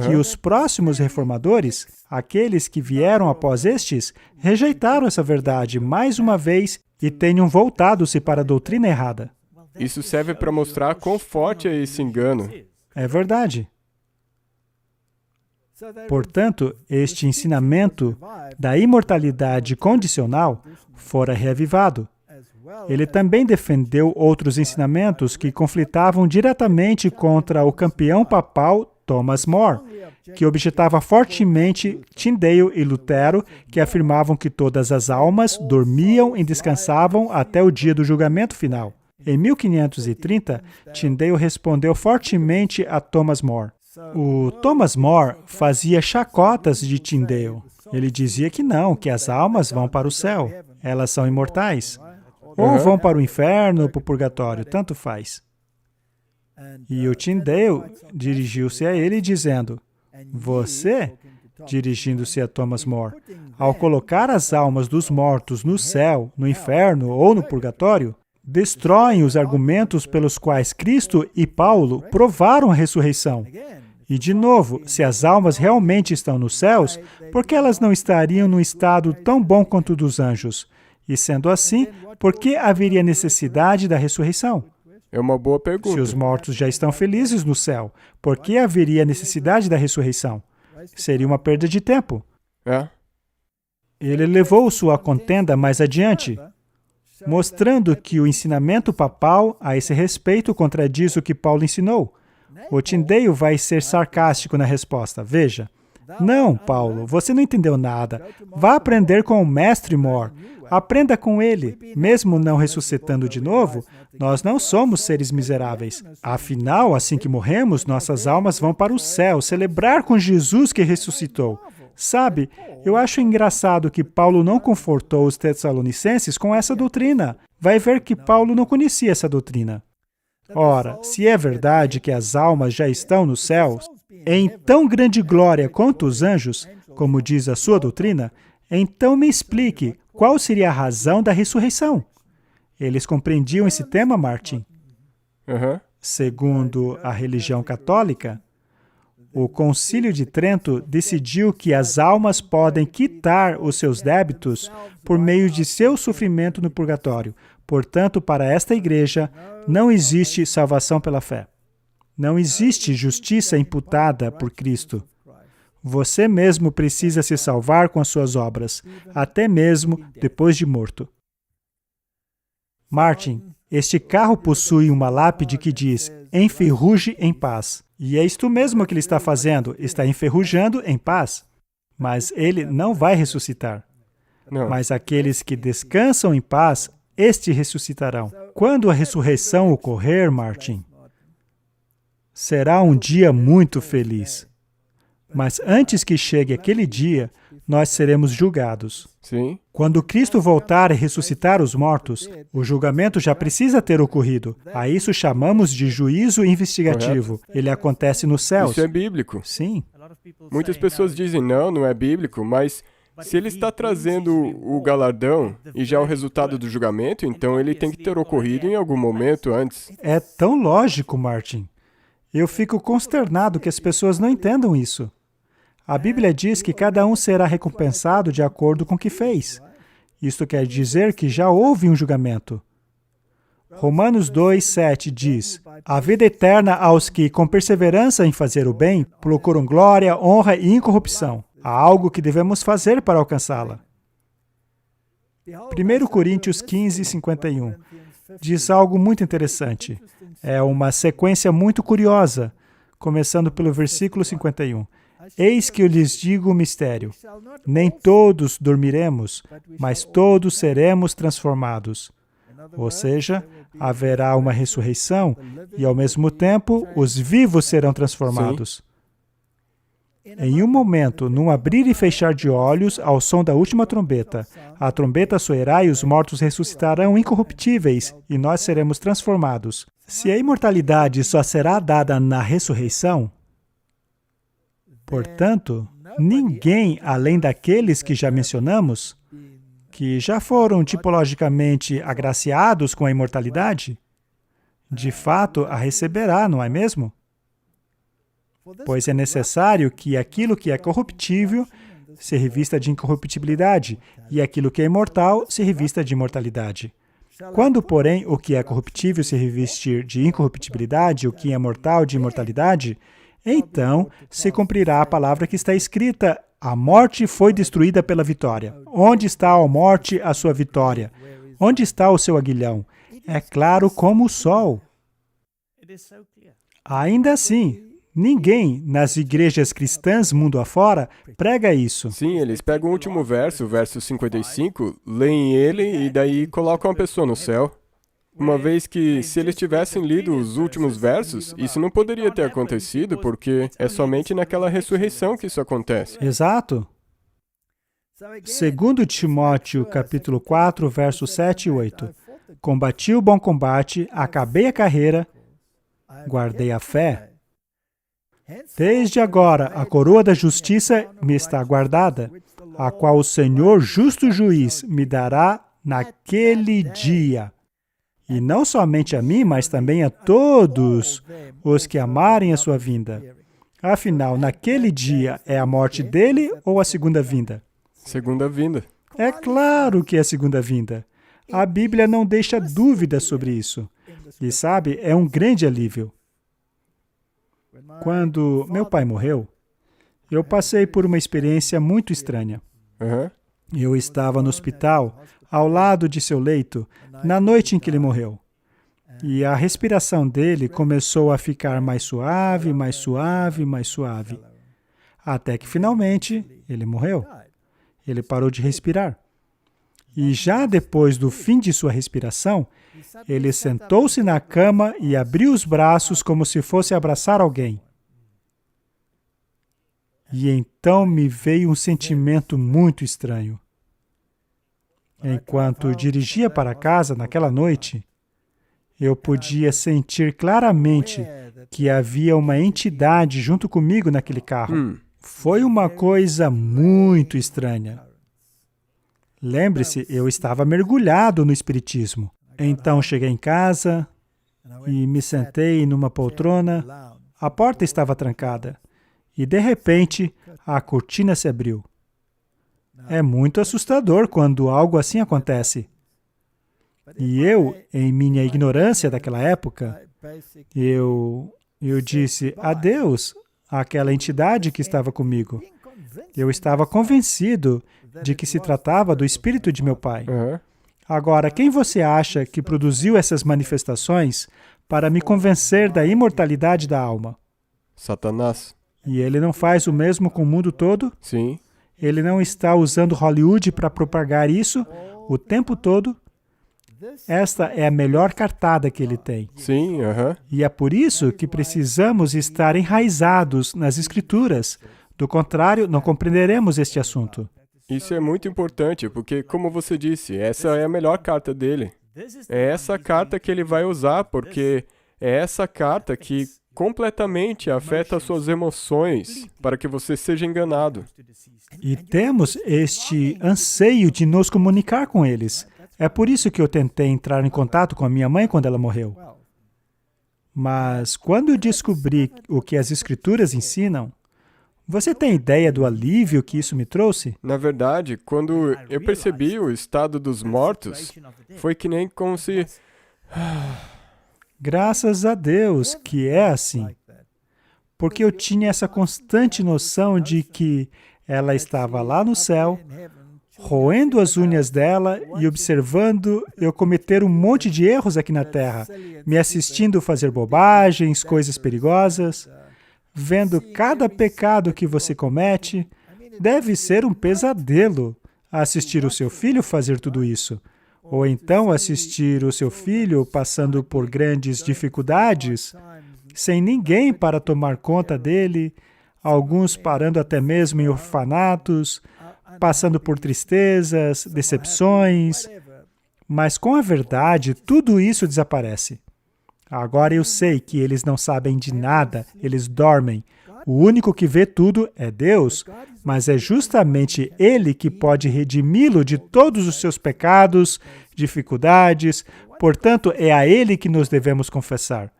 que os próximos reformadores, aqueles que vieram após estes, rejeitaram essa verdade mais uma vez e tenham voltado-se para a doutrina errada. Isso serve para mostrar quão forte é esse engano. É verdade. Portanto, este ensinamento da imortalidade condicional fora reavivado. Ele também defendeu outros ensinamentos que conflitavam diretamente contra o campeão papal Thomas More, que objetava fortemente Tyndale e Lutero, que afirmavam que todas as almas dormiam e descansavam até o dia do julgamento final. Em 1530, Tyndale respondeu fortemente a Thomas More. O Thomas More fazia chacotas de Tyndale. Ele dizia que não, que as almas vão para o céu. Elas são imortais. Ou vão para o inferno ou para o purgatório, tanto faz. E o Tyndale dirigiu-se a ele dizendo, você, dirigindo-se a Thomas More, ao colocar as almas dos mortos no céu, no inferno ou no purgatório, destroem os argumentos pelos quais Cristo e Paulo provaram a ressurreição. E, de novo, se as almas realmente estão nos céus, por que elas não estariam num estado tão bom quanto o dos anjos? E, sendo assim, por que haveria necessidade da ressurreição? É uma boa pergunta. Se os mortos já estão felizes no céu, por que haveria necessidade da ressurreição? Seria uma perda de tempo. É. Ele levou sua contenda mais adiante, mostrando que o ensinamento papal a esse respeito contradiz o que Paulo ensinou. O Tyndale vai ser sarcástico na resposta. Veja, não, Paulo, você não entendeu nada. Vá aprender com o mestre More. Aprenda com ele. Mesmo não ressuscitando de novo, nós não somos seres miseráveis. Afinal, assim que morremos, nossas almas vão para o céu, celebrar com Jesus que ressuscitou. Sabe, eu acho engraçado que Paulo não confortou os Tessalonicenses com essa doutrina. Vai ver que Paulo não conhecia essa doutrina. Ora, se é verdade que as almas já estão nos céus, em tão grande glória quanto os anjos, como diz a sua doutrina, então me explique qual seria a razão da ressurreição. Eles compreendiam esse tema, Martin? Segundo a religião católica, o Concílio de Trento decidiu que as almas podem quitar os seus débitos por meio de seu sofrimento no purgatório. Portanto, para esta igreja, não existe salvação pela fé. Não existe justiça imputada por Cristo. Você mesmo precisa se salvar com as suas obras, até mesmo depois de morto. Martin, este carro possui uma lápide que diz, enferruje em paz. E é isto mesmo que ele está fazendo, está enferrujando em paz. Mas ele não vai ressuscitar. Não. Mas aqueles que descansam em paz, estes ressuscitarão. Quando a ressurreição ocorrer, Martin, será um dia muito feliz. Mas antes que chegue aquele dia, nós seremos julgados. Sim. Quando Cristo voltar e ressuscitar os mortos, o julgamento já precisa ter ocorrido. A isso chamamos de juízo investigativo. Ele acontece nos céus. Isso é bíblico. Sim. Muitas pessoas dizem, não é bíblico, mas se ele está trazendo o galardão e já o resultado do julgamento, então ele tem que ter ocorrido em algum momento antes. É tão lógico, Martin. Eu fico consternado que as pessoas não entendam isso. A Bíblia diz que cada um será recompensado de acordo com o que fez. Isto quer dizer que já houve um julgamento. Romanos 2:7 diz: a vida eterna aos que, com perseverança em fazer o bem, procuram glória, honra e incorrupção. Há algo que devemos fazer para alcançá-la. 1 Coríntios 15:51 diz algo muito interessante. É uma sequência muito curiosa, começando pelo versículo 51. Eis que eu lhes digo o mistério. Nem todos dormiremos, mas todos seremos transformados. Ou seja, haverá uma ressurreição e, ao mesmo tempo, os vivos serão transformados. Em um momento, num abrir e fechar de olhos, ao som da última trombeta, a trombeta soará e os mortos ressuscitarão incorruptíveis e nós seremos transformados. Se a imortalidade só será dada na ressurreição, portanto, ninguém além daqueles que já mencionamos, que já foram tipologicamente agraciados com a imortalidade, de fato a receberá, não é mesmo? Pois é necessário que aquilo que é corruptível se revista de incorruptibilidade e aquilo que é imortal se revista de imortalidade. Quando, porém, o que é corruptível se revestir de incorruptibilidade, o que é mortal de imortalidade, então se cumprirá a palavra que está escrita: a morte foi destruída pela vitória. Onde está, ó morte, a sua vitória? Onde está o seu aguilhão? É claro como o sol. Ainda assim, ninguém nas igrejas cristãs mundo afora prega isso. Sim, eles pegam o último verso, o verso 55, leem ele e daí colocam a pessoa no céu. Uma vez que, se eles tivessem lido os últimos versos, isso não poderia ter acontecido, porque é somente naquela ressurreição que isso acontece. Exato. 2 Timóteo, capítulo 4, versos 7 e 8. Combati o bom combate, acabei a carreira, guardei a fé. Desde agora, a coroa da justiça me está guardada, a qual o Senhor, justo juiz, me dará naquele dia. E não somente a mim, mas também a todos os que amarem a sua vinda. Afinal, naquele dia é a morte dele ou a segunda vinda? Segunda vinda. É claro que é a segunda vinda. A Bíblia não deixa dúvida sobre isso. E sabe, é um grande alívio. Quando meu pai morreu, eu passei por uma experiência muito estranha. Eu estava no hospital, ao lado de seu leito, na noite em que ele morreu. E a respiração dele começou a ficar mais suave, mais suave, mais suave. Até que, finalmente, ele morreu. Ele parou de respirar. E já depois do fim de sua respiração, ele sentou-se na cama e abriu os braços como se fosse abraçar alguém. E então me veio um sentimento muito estranho. Enquanto dirigia para casa naquela noite, eu podia sentir claramente que havia uma entidade junto comigo naquele carro. Foi uma coisa muito estranha. Lembre-se, eu estava mergulhado no espiritismo. Então cheguei em casa e me sentei numa poltrona. A porta estava trancada e, de repente, a cortina se abriu. É muito assustador quando algo assim acontece. E eu, em minha ignorância daquela época, eu disse adeus àquela entidade que estava comigo. Eu estava convencido de que se tratava do espírito de meu pai. Agora, quem você acha que produziu essas manifestações para me convencer da imortalidade da alma? Satanás. E ele não faz o mesmo com o mundo todo? Sim. Ele não está usando Hollywood para propagar isso o tempo todo? Esta é a melhor cartada que ele tem. Sim, E é por isso que precisamos estar enraizados nas Escrituras, Do contrário, não compreenderemos este assunto. Isso é muito importante, porque, como você disse, essa é a melhor carta dele. É essa carta que ele vai usar, porque é essa carta que completamente afeta as suas emoções para que você seja enganado. E temos este anseio de nos comunicar com eles. É por isso que eu tentei entrar em contato com a minha mãe quando ela morreu. Mas quando eu descobri o que as Escrituras ensinam, você tem ideia do alívio que isso me trouxe? Na verdade, quando eu percebi o estado dos mortos, foi que nem como se... Graças a Deus que é assim. Porque eu tinha essa constante noção de que ela estava lá no céu, roendo as unhas dela e observando eu cometer um monte de erros aqui na Terra, me assistindo fazer bobagens, coisas perigosas, vendo cada pecado que você comete. Deve ser um pesadelo assistir o seu filho fazer tudo isso. Ou então assistir o seu filho passando por grandes dificuldades, sem ninguém para tomar conta dele, alguns parando até mesmo em orfanatos, passando por tristezas, decepções. Mas com a verdade, tudo isso desaparece. Agora eu sei que eles não sabem de nada, eles dormem. O único que vê tudo é Deus, mas é justamente Ele que pode redimi-lo de todos os seus pecados, dificuldades. Portanto, é a Ele que nos devemos confessar,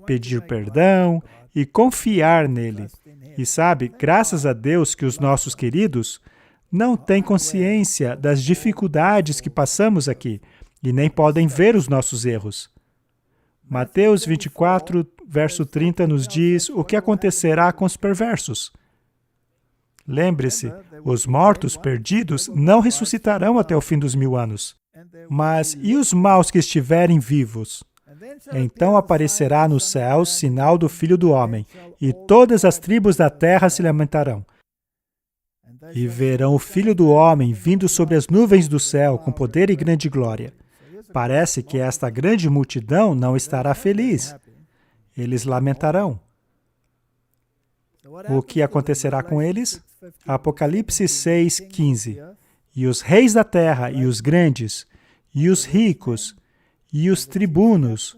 pedir perdão e confiar nele. E sabe, graças a Deus que os nossos queridos não têm consciência das dificuldades que passamos aqui e nem podem ver os nossos erros. Mateus 24, verso 30 nos diz o que acontecerá com os perversos. Lembre-se, os mortos perdidos não ressuscitarão até o fim dos 1000 anos. Mas e os maus que estiverem vivos? Então aparecerá no céu sinal do Filho do Homem, e todas as tribos da terra se lamentarão. E verão o Filho do Homem vindo sobre as nuvens do céu com poder e grande glória. Parece que esta grande multidão não estará feliz. Eles lamentarão. O que acontecerá com eles? Apocalipse 6, 15. E os reis da terra, e os grandes, e os ricos, e os tribunos,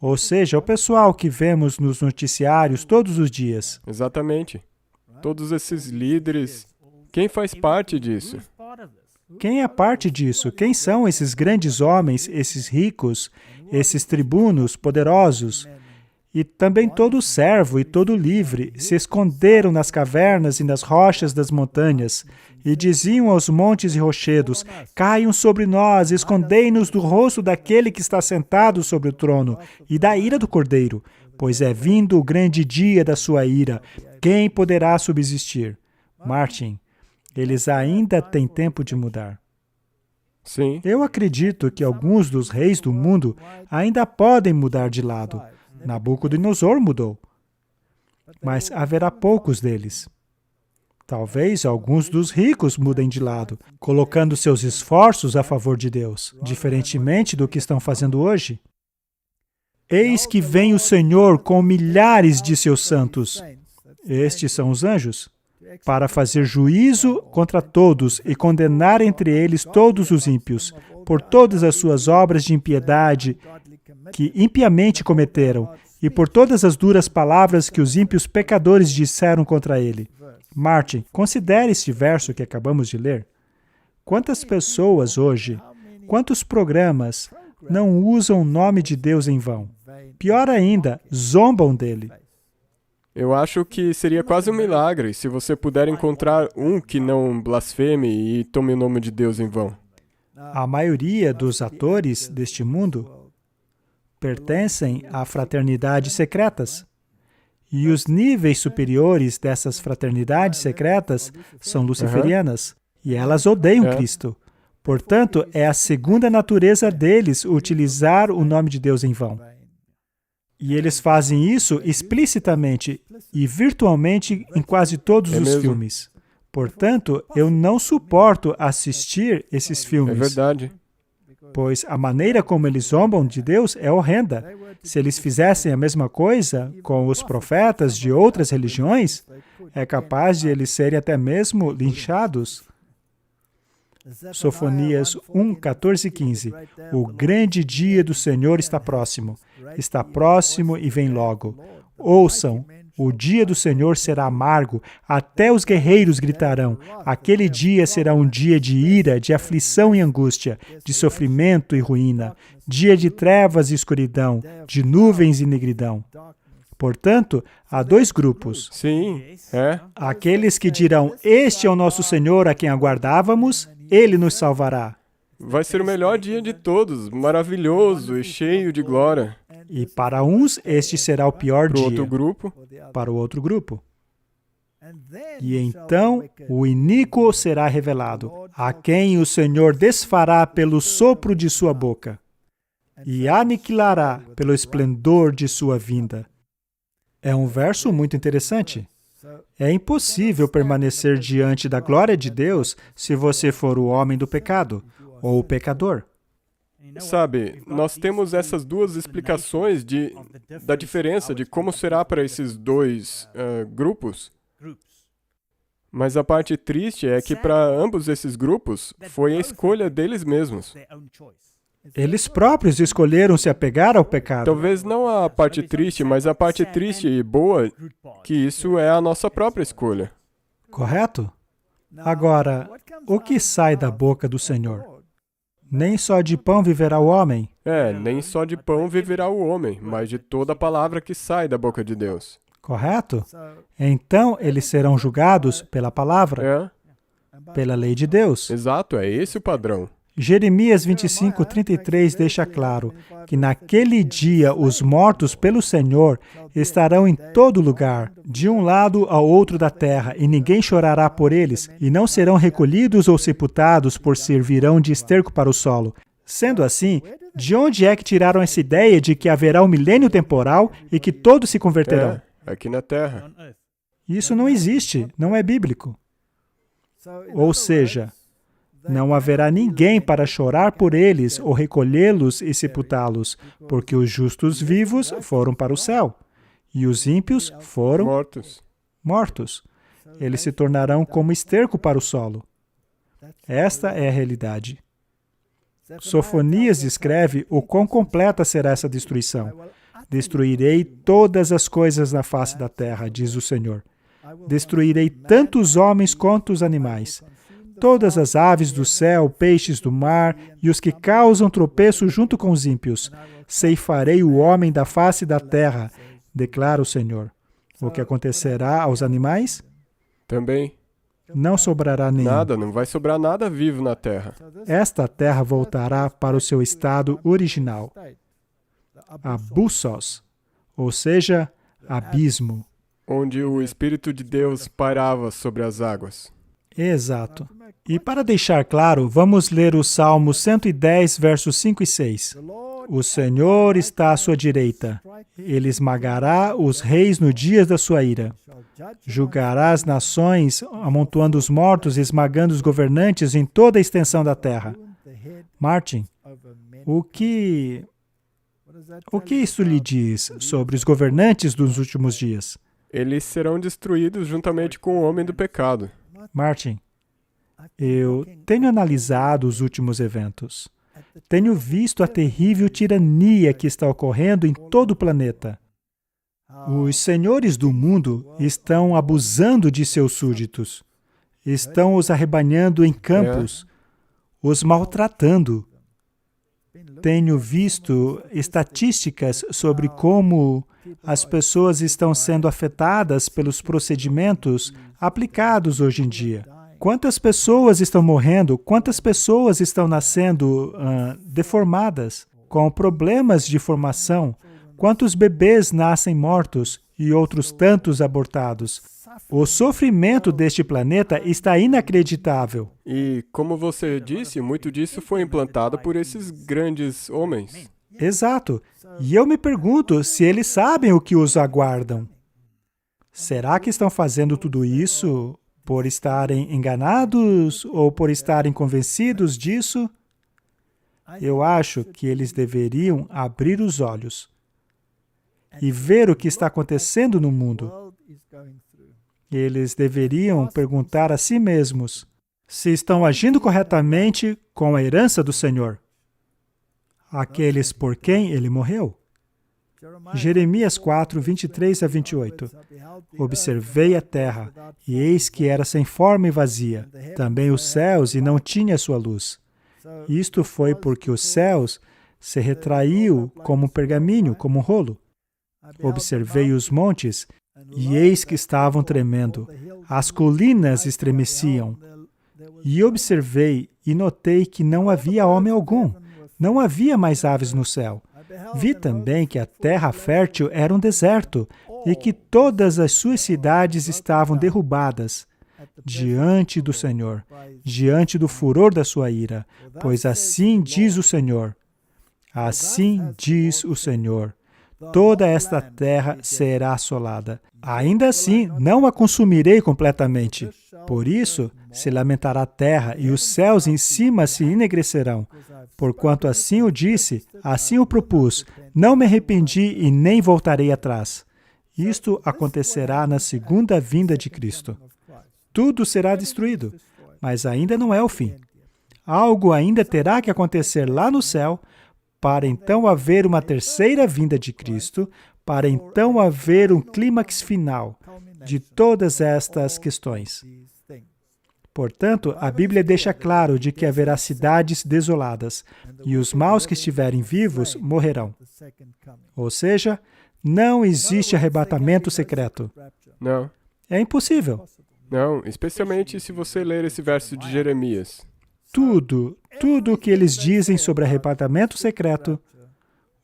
ou seja, o pessoal que vemos nos noticiários todos os dias. Exatamente. Todos esses líderes, quem faz parte disso? Quem é parte disso? Quem são esses grandes homens, esses ricos, esses tribunos poderosos? E também todo servo e todo livre se esconderam nas cavernas e nas rochas das montanhas e diziam aos montes e rochedos: caiam sobre nós, escondei-nos do rosto daquele que está sentado sobre o trono e da ira do Cordeiro, pois é vindo o grande dia da sua ira. Quem poderá subsistir? Martin, eles ainda têm tempo de mudar. Sim. Eu acredito que alguns dos reis do mundo ainda podem mudar de lado. Nabucodonosor mudou. Mas haverá poucos deles. Talvez alguns dos ricos mudem de lado, colocando seus esforços a favor de Deus, diferentemente do que estão fazendo hoje. Eis que vem o Senhor com milhares de seus santos. Estes são os anjos, para fazer juízo contra todos e condenar entre eles todos os ímpios, por todas as suas obras de impiedade que impiamente cometeram, e por todas as duras palavras que os ímpios pecadores disseram contra ele. Martin, considere este verso que acabamos de ler. Quantas pessoas hoje, quantos programas não usam o nome de Deus em vão? Pior ainda, zombam dele. Eu acho que seria quase um milagre se você puder encontrar um que não blasfeme e tome o nome de Deus em vão. A maioria dos atores deste mundo pertencem a fraternidades secretas. E os níveis superiores dessas fraternidades secretas são luciferianas. E elas odeiam Cristo. Portanto, é a segunda natureza deles utilizar o nome de Deus em vão. E eles fazem isso explicitamente e virtualmente em quase todos os filmes. Portanto, eu não suporto assistir esses filmes. É verdade. Pois a maneira como eles zombam de Deus é horrenda. Se eles fizessem a mesma coisa com os profetas de outras religiões, é capaz de eles serem até mesmo linchados. Sofonias 1, 14 e 15. O grande dia do Senhor está próximo e vem logo. Ouçam, o dia do Senhor será amargo, até os guerreiros gritarão. Aquele dia será um dia de ira, de aflição e angústia, de sofrimento e ruína, dia de trevas e escuridão, de nuvens e negridão. Portanto, há dois grupos. Sim, é. Aqueles que dirão, este é o nosso Senhor a quem aguardávamos, Ele nos salvará. Vai ser o melhor dia de todos, maravilhoso e cheio de glória. E para uns, este será o pior Para o dia. outro grupo, Para o outro grupo. E então o iníquo será revelado, a quem o Senhor desfará pelo sopro de sua boca e aniquilará pelo esplendor de sua vinda. É um verso muito interessante. É impossível permanecer diante da glória de Deus se você for o homem do pecado ou o pecador. sabe, nós temos essas duas explicações da diferença de como será para esses dois grupos. Mas a parte triste é que para ambos esses grupos foi a escolha deles mesmos. Eles próprios escolheram se apegar ao pecado. Talvez não a parte triste, mas a parte triste e boa, que isso é a nossa própria escolha. Correto? Agora, o que sai da boca do Senhor? Nem só de pão viverá o homem. Nem só de pão viverá o homem, mas de toda a palavra que sai da boca de Deus. Correto? Então, eles serão julgados pela palavra, pela lei de Deus. Exato, é esse o padrão. Jeremias 25, 33 deixa claro que naquele dia os mortos pelo Senhor estarão em todo lugar, de um lado ao outro da terra, e ninguém chorará por eles, e não serão recolhidos ou sepultados, por servirão de esterco para o solo. Sendo assim, de onde é que tiraram essa ideia de que haverá um milênio temporal e que todos se converterão? Aqui na Terra. Isso não existe, não é bíblico. Ou seja, não haverá ninguém para chorar por eles ou recolhê-los e sepultá-los, porque os justos vivos foram para o céu e os ímpios foram mortos. Eles se tornarão como esterco para o solo. Esta é a realidade. Sofonias descreve o quão completa será essa destruição. Destruirei todas as coisas na face da terra, diz o Senhor. Destruirei tanto os homens quanto os animais. Todas as aves do céu, peixes do mar e os que causam tropeço junto com os ímpios. Ceifarei o homem da face da terra, declara o Senhor. O que acontecerá aos animais? Também. Não sobrará nenhum. Nada, não vai sobrar nada vivo na terra. Esta terra voltará para o seu estado original. Abussos, ou seja, abismo. Onde o Espírito de Deus pairava sobre as águas. Exato. E para deixar claro, vamos ler o Salmo 110, versos 5 e 6. O Senhor está à sua direita. Ele esmagará os reis no dia da sua ira. Julgará as nações, amontoando os mortos e esmagando os governantes em toda a extensão da terra. Martin, o que isso lhe diz sobre os governantes dos últimos dias? Eles serão destruídos juntamente com o homem do pecado. Martin, eu tenho analisado os últimos eventos. Tenho visto a terrível tirania que está ocorrendo em todo o planeta. Os senhores do mundo estão abusando de seus súditos. Estão os arrebanhando em campos, os maltratando. Tenho visto estatísticas sobre como as pessoas estão sendo afetadas pelos procedimentos aplicados hoje em dia. Quantas pessoas estão morrendo? Quantas pessoas estão nascendo deformadas, com problemas de formação? Quantos bebês nascem mortos e outros tantos abortados? O sofrimento deste planeta está inacreditável. E, como você disse, muito disso foi implantado por esses grandes homens. Exato. E eu me pergunto se eles sabem o que os aguardam. Será que estão fazendo tudo isso por estarem enganados ou por estarem convencidos disso? Eu acho que eles deveriam abrir os olhos. e ver o que está acontecendo no mundo. Eles deveriam perguntar a si mesmos se estão agindo corretamente com a herança do Senhor, aqueles por quem ele morreu. Jeremias 4, 23 a 28. Observei a terra, e eis que era sem forma e vazia, também os céus, e não tinha sua luz. Isto foi porque os céus se retraiu como um pergaminho, como um rolo. Observei os montes, e eis que estavam tremendo. As colinas estremeciam. E observei e notei que não havia homem algum. Não havia mais aves no céu. Vi também que a terra fértil era um deserto e que todas as suas cidades estavam derrubadas diante do Senhor, diante do furor da sua ira. Pois assim diz o Senhor, assim diz o Senhor, toda esta terra será assolada. Ainda assim, não a consumirei completamente. Por isso, se lamentará a terra e os céus em cima se enegrecerão. Porquanto assim o disse, assim o propus, não me arrependi e nem voltarei atrás. Isto acontecerá na segunda vinda de Cristo. Tudo será destruído, mas ainda não é o fim. Algo ainda terá que acontecer lá no céu, para então haver uma terceira vinda de Cristo, para então haver um clímax final de todas estas questões. Portanto, a Bíblia deixa claro de que haverá cidades desoladas, e os maus que estiverem vivos morrerão. Ou seja, não existe arrebatamento secreto. Não. É impossível. Não, especialmente se você ler esse verso de Jeremias. Tudo o que eles dizem sobre arrebatamento secreto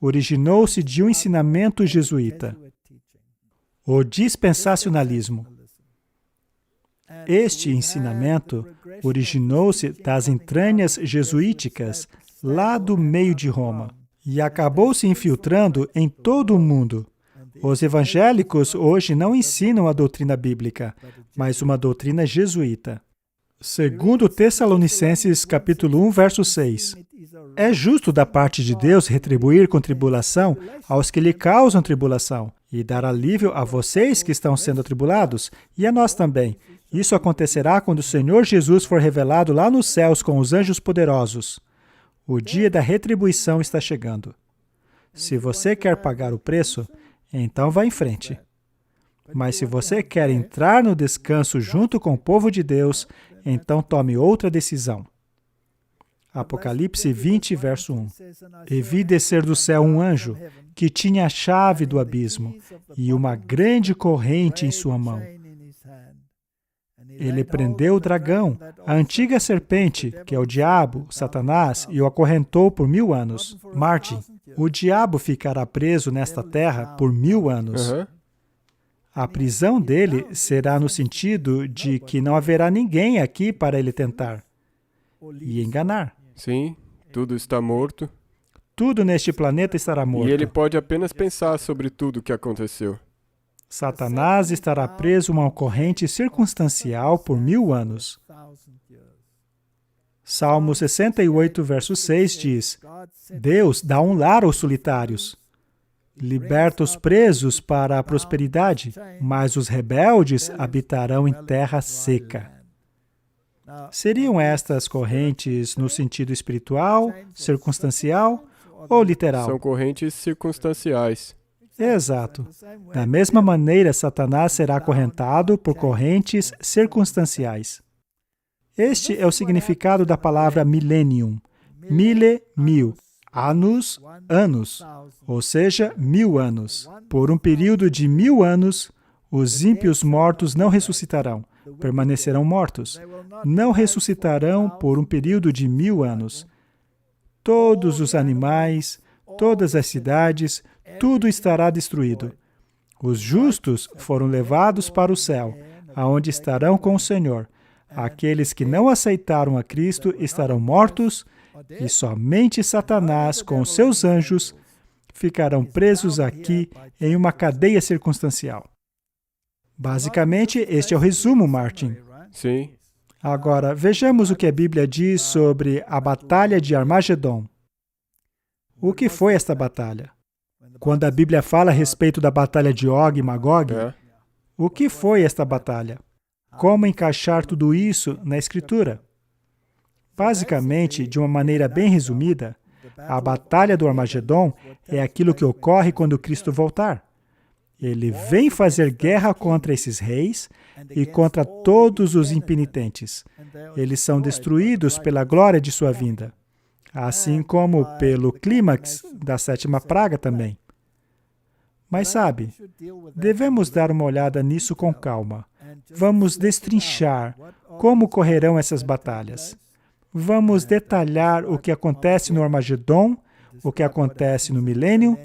originou-se de um ensinamento jesuíta, o dispensacionalismo. Este ensinamento originou-se das entranhas jesuíticas lá do meio de Roma e acabou se infiltrando em todo o mundo. Os evangélicos hoje não ensinam a doutrina bíblica, mas uma doutrina jesuíta. Segundo Tessalonicenses, capítulo 1, verso 6. É justo da parte de Deus retribuir com tribulação aos que lhe causam tribulação e dar alívio a vocês que estão sendo atribulados e a nós também. Isso acontecerá quando o Senhor Jesus for revelado lá nos céus com os anjos poderosos. O dia da retribuição está chegando. Se você quer pagar o preço, então vá em frente. Mas se você quer entrar no descanso junto com o povo de Deus, então tome outra decisão. Apocalipse 20, verso 1. E vi descer do céu um anjo, que tinha a chave do abismo, e uma grande corrente em sua mão. Ele prendeu o dragão, a antiga serpente, que é o diabo, Satanás, e o acorrentou por 1000 anos. Martin, o diabo ficará preso nesta terra por 1000 anos. A prisão dele será no sentido de que não haverá ninguém aqui para ele tentar e enganar. Sim, tudo está morto. Tudo neste planeta estará morto. E ele pode apenas pensar sobre tudo o que aconteceu. Satanás estará preso a uma corrente circunstancial por 1000 anos. Salmo 68, verso 6 diz: Deus dá um lar aos solitários, liberta os presos para a prosperidade, mas os rebeldes habitarão em terra seca. Seriam estas correntes no sentido espiritual, circunstancial ou literal? São correntes circunstanciais. Exato. Da mesma maneira, Satanás será acorrentado por correntes circunstanciais. Este é o significado da palavra millennium. Mille, 1000. Annus, anos. Ou seja, 1000 anos. Por um período de 1000 anos, os ímpios mortos não ressuscitarão. Permanecerão mortos. Não ressuscitarão por um período de 1000 anos. Todos os animais, todas as cidades, tudo estará destruído. Os justos foram levados para o céu, aonde estarão com o Senhor. Aqueles que não aceitaram a Cristo estarão mortos, e somente Satanás, com os seus anjos, ficarão presos aqui em uma cadeia circunstancial. Basicamente, este é o resumo, Martin. Sim. Agora, vejamos o que a Bíblia diz sobre a Batalha de Armagedon. O que foi esta batalha? Quando a Bíblia fala a respeito da batalha de Og e Magog, É. o que foi esta batalha? Como encaixar tudo isso na Escritura? Basicamente, de uma maneira bem resumida, a batalha do Armagedon é aquilo que ocorre quando Cristo voltar. Ele vem fazer guerra contra esses reis e contra todos os impenitentes. Eles são destruídos pela glória de sua vinda, assim como pelo clímax da sétima praga também. Mas sabe, devemos dar uma olhada nisso com calma. Vamos destrinchar como correrão essas batalhas. Vamos detalhar o que acontece no Armagedon, o que acontece no milênio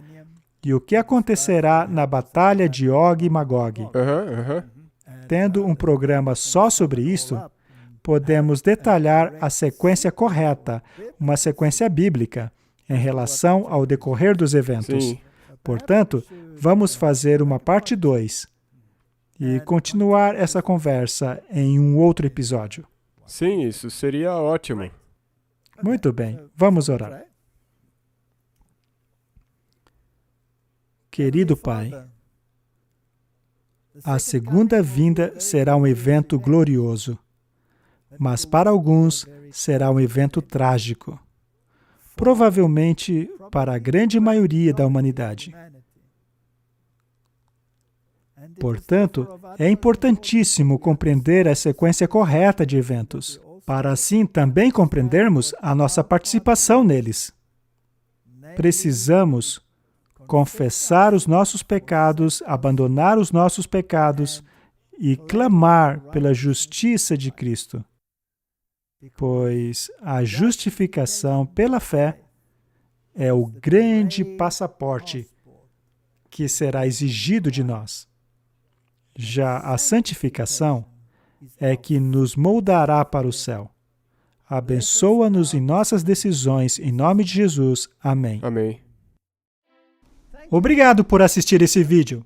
e o que acontecerá na batalha de Og e Magog. Tendo um programa só sobre isso, podemos detalhar a sequência correta, uma sequência bíblica, em relação ao decorrer dos eventos. Sim. Portanto, vamos fazer uma parte 2 e continuar essa conversa em um outro episódio. Sim, isso seria ótimo. Muito bem, vamos orar. Querido Pai, a segunda vinda será um evento glorioso, mas para alguns será um evento trágico, provavelmente para a grande maioria da humanidade. Portanto, é importantíssimo compreender a sequência correta de eventos, para assim também compreendermos a nossa participação neles. Precisamos confessar os nossos pecados, abandonar os nossos pecados e clamar pela justiça de Cristo, pois a justificação pela fé é o grande passaporte que será exigido de nós. Já a santificação é que nos moldará para o céu. Abençoa-nos em nossas decisões, em nome de Jesus. Amém. Amém. Obrigado por assistir esse vídeo.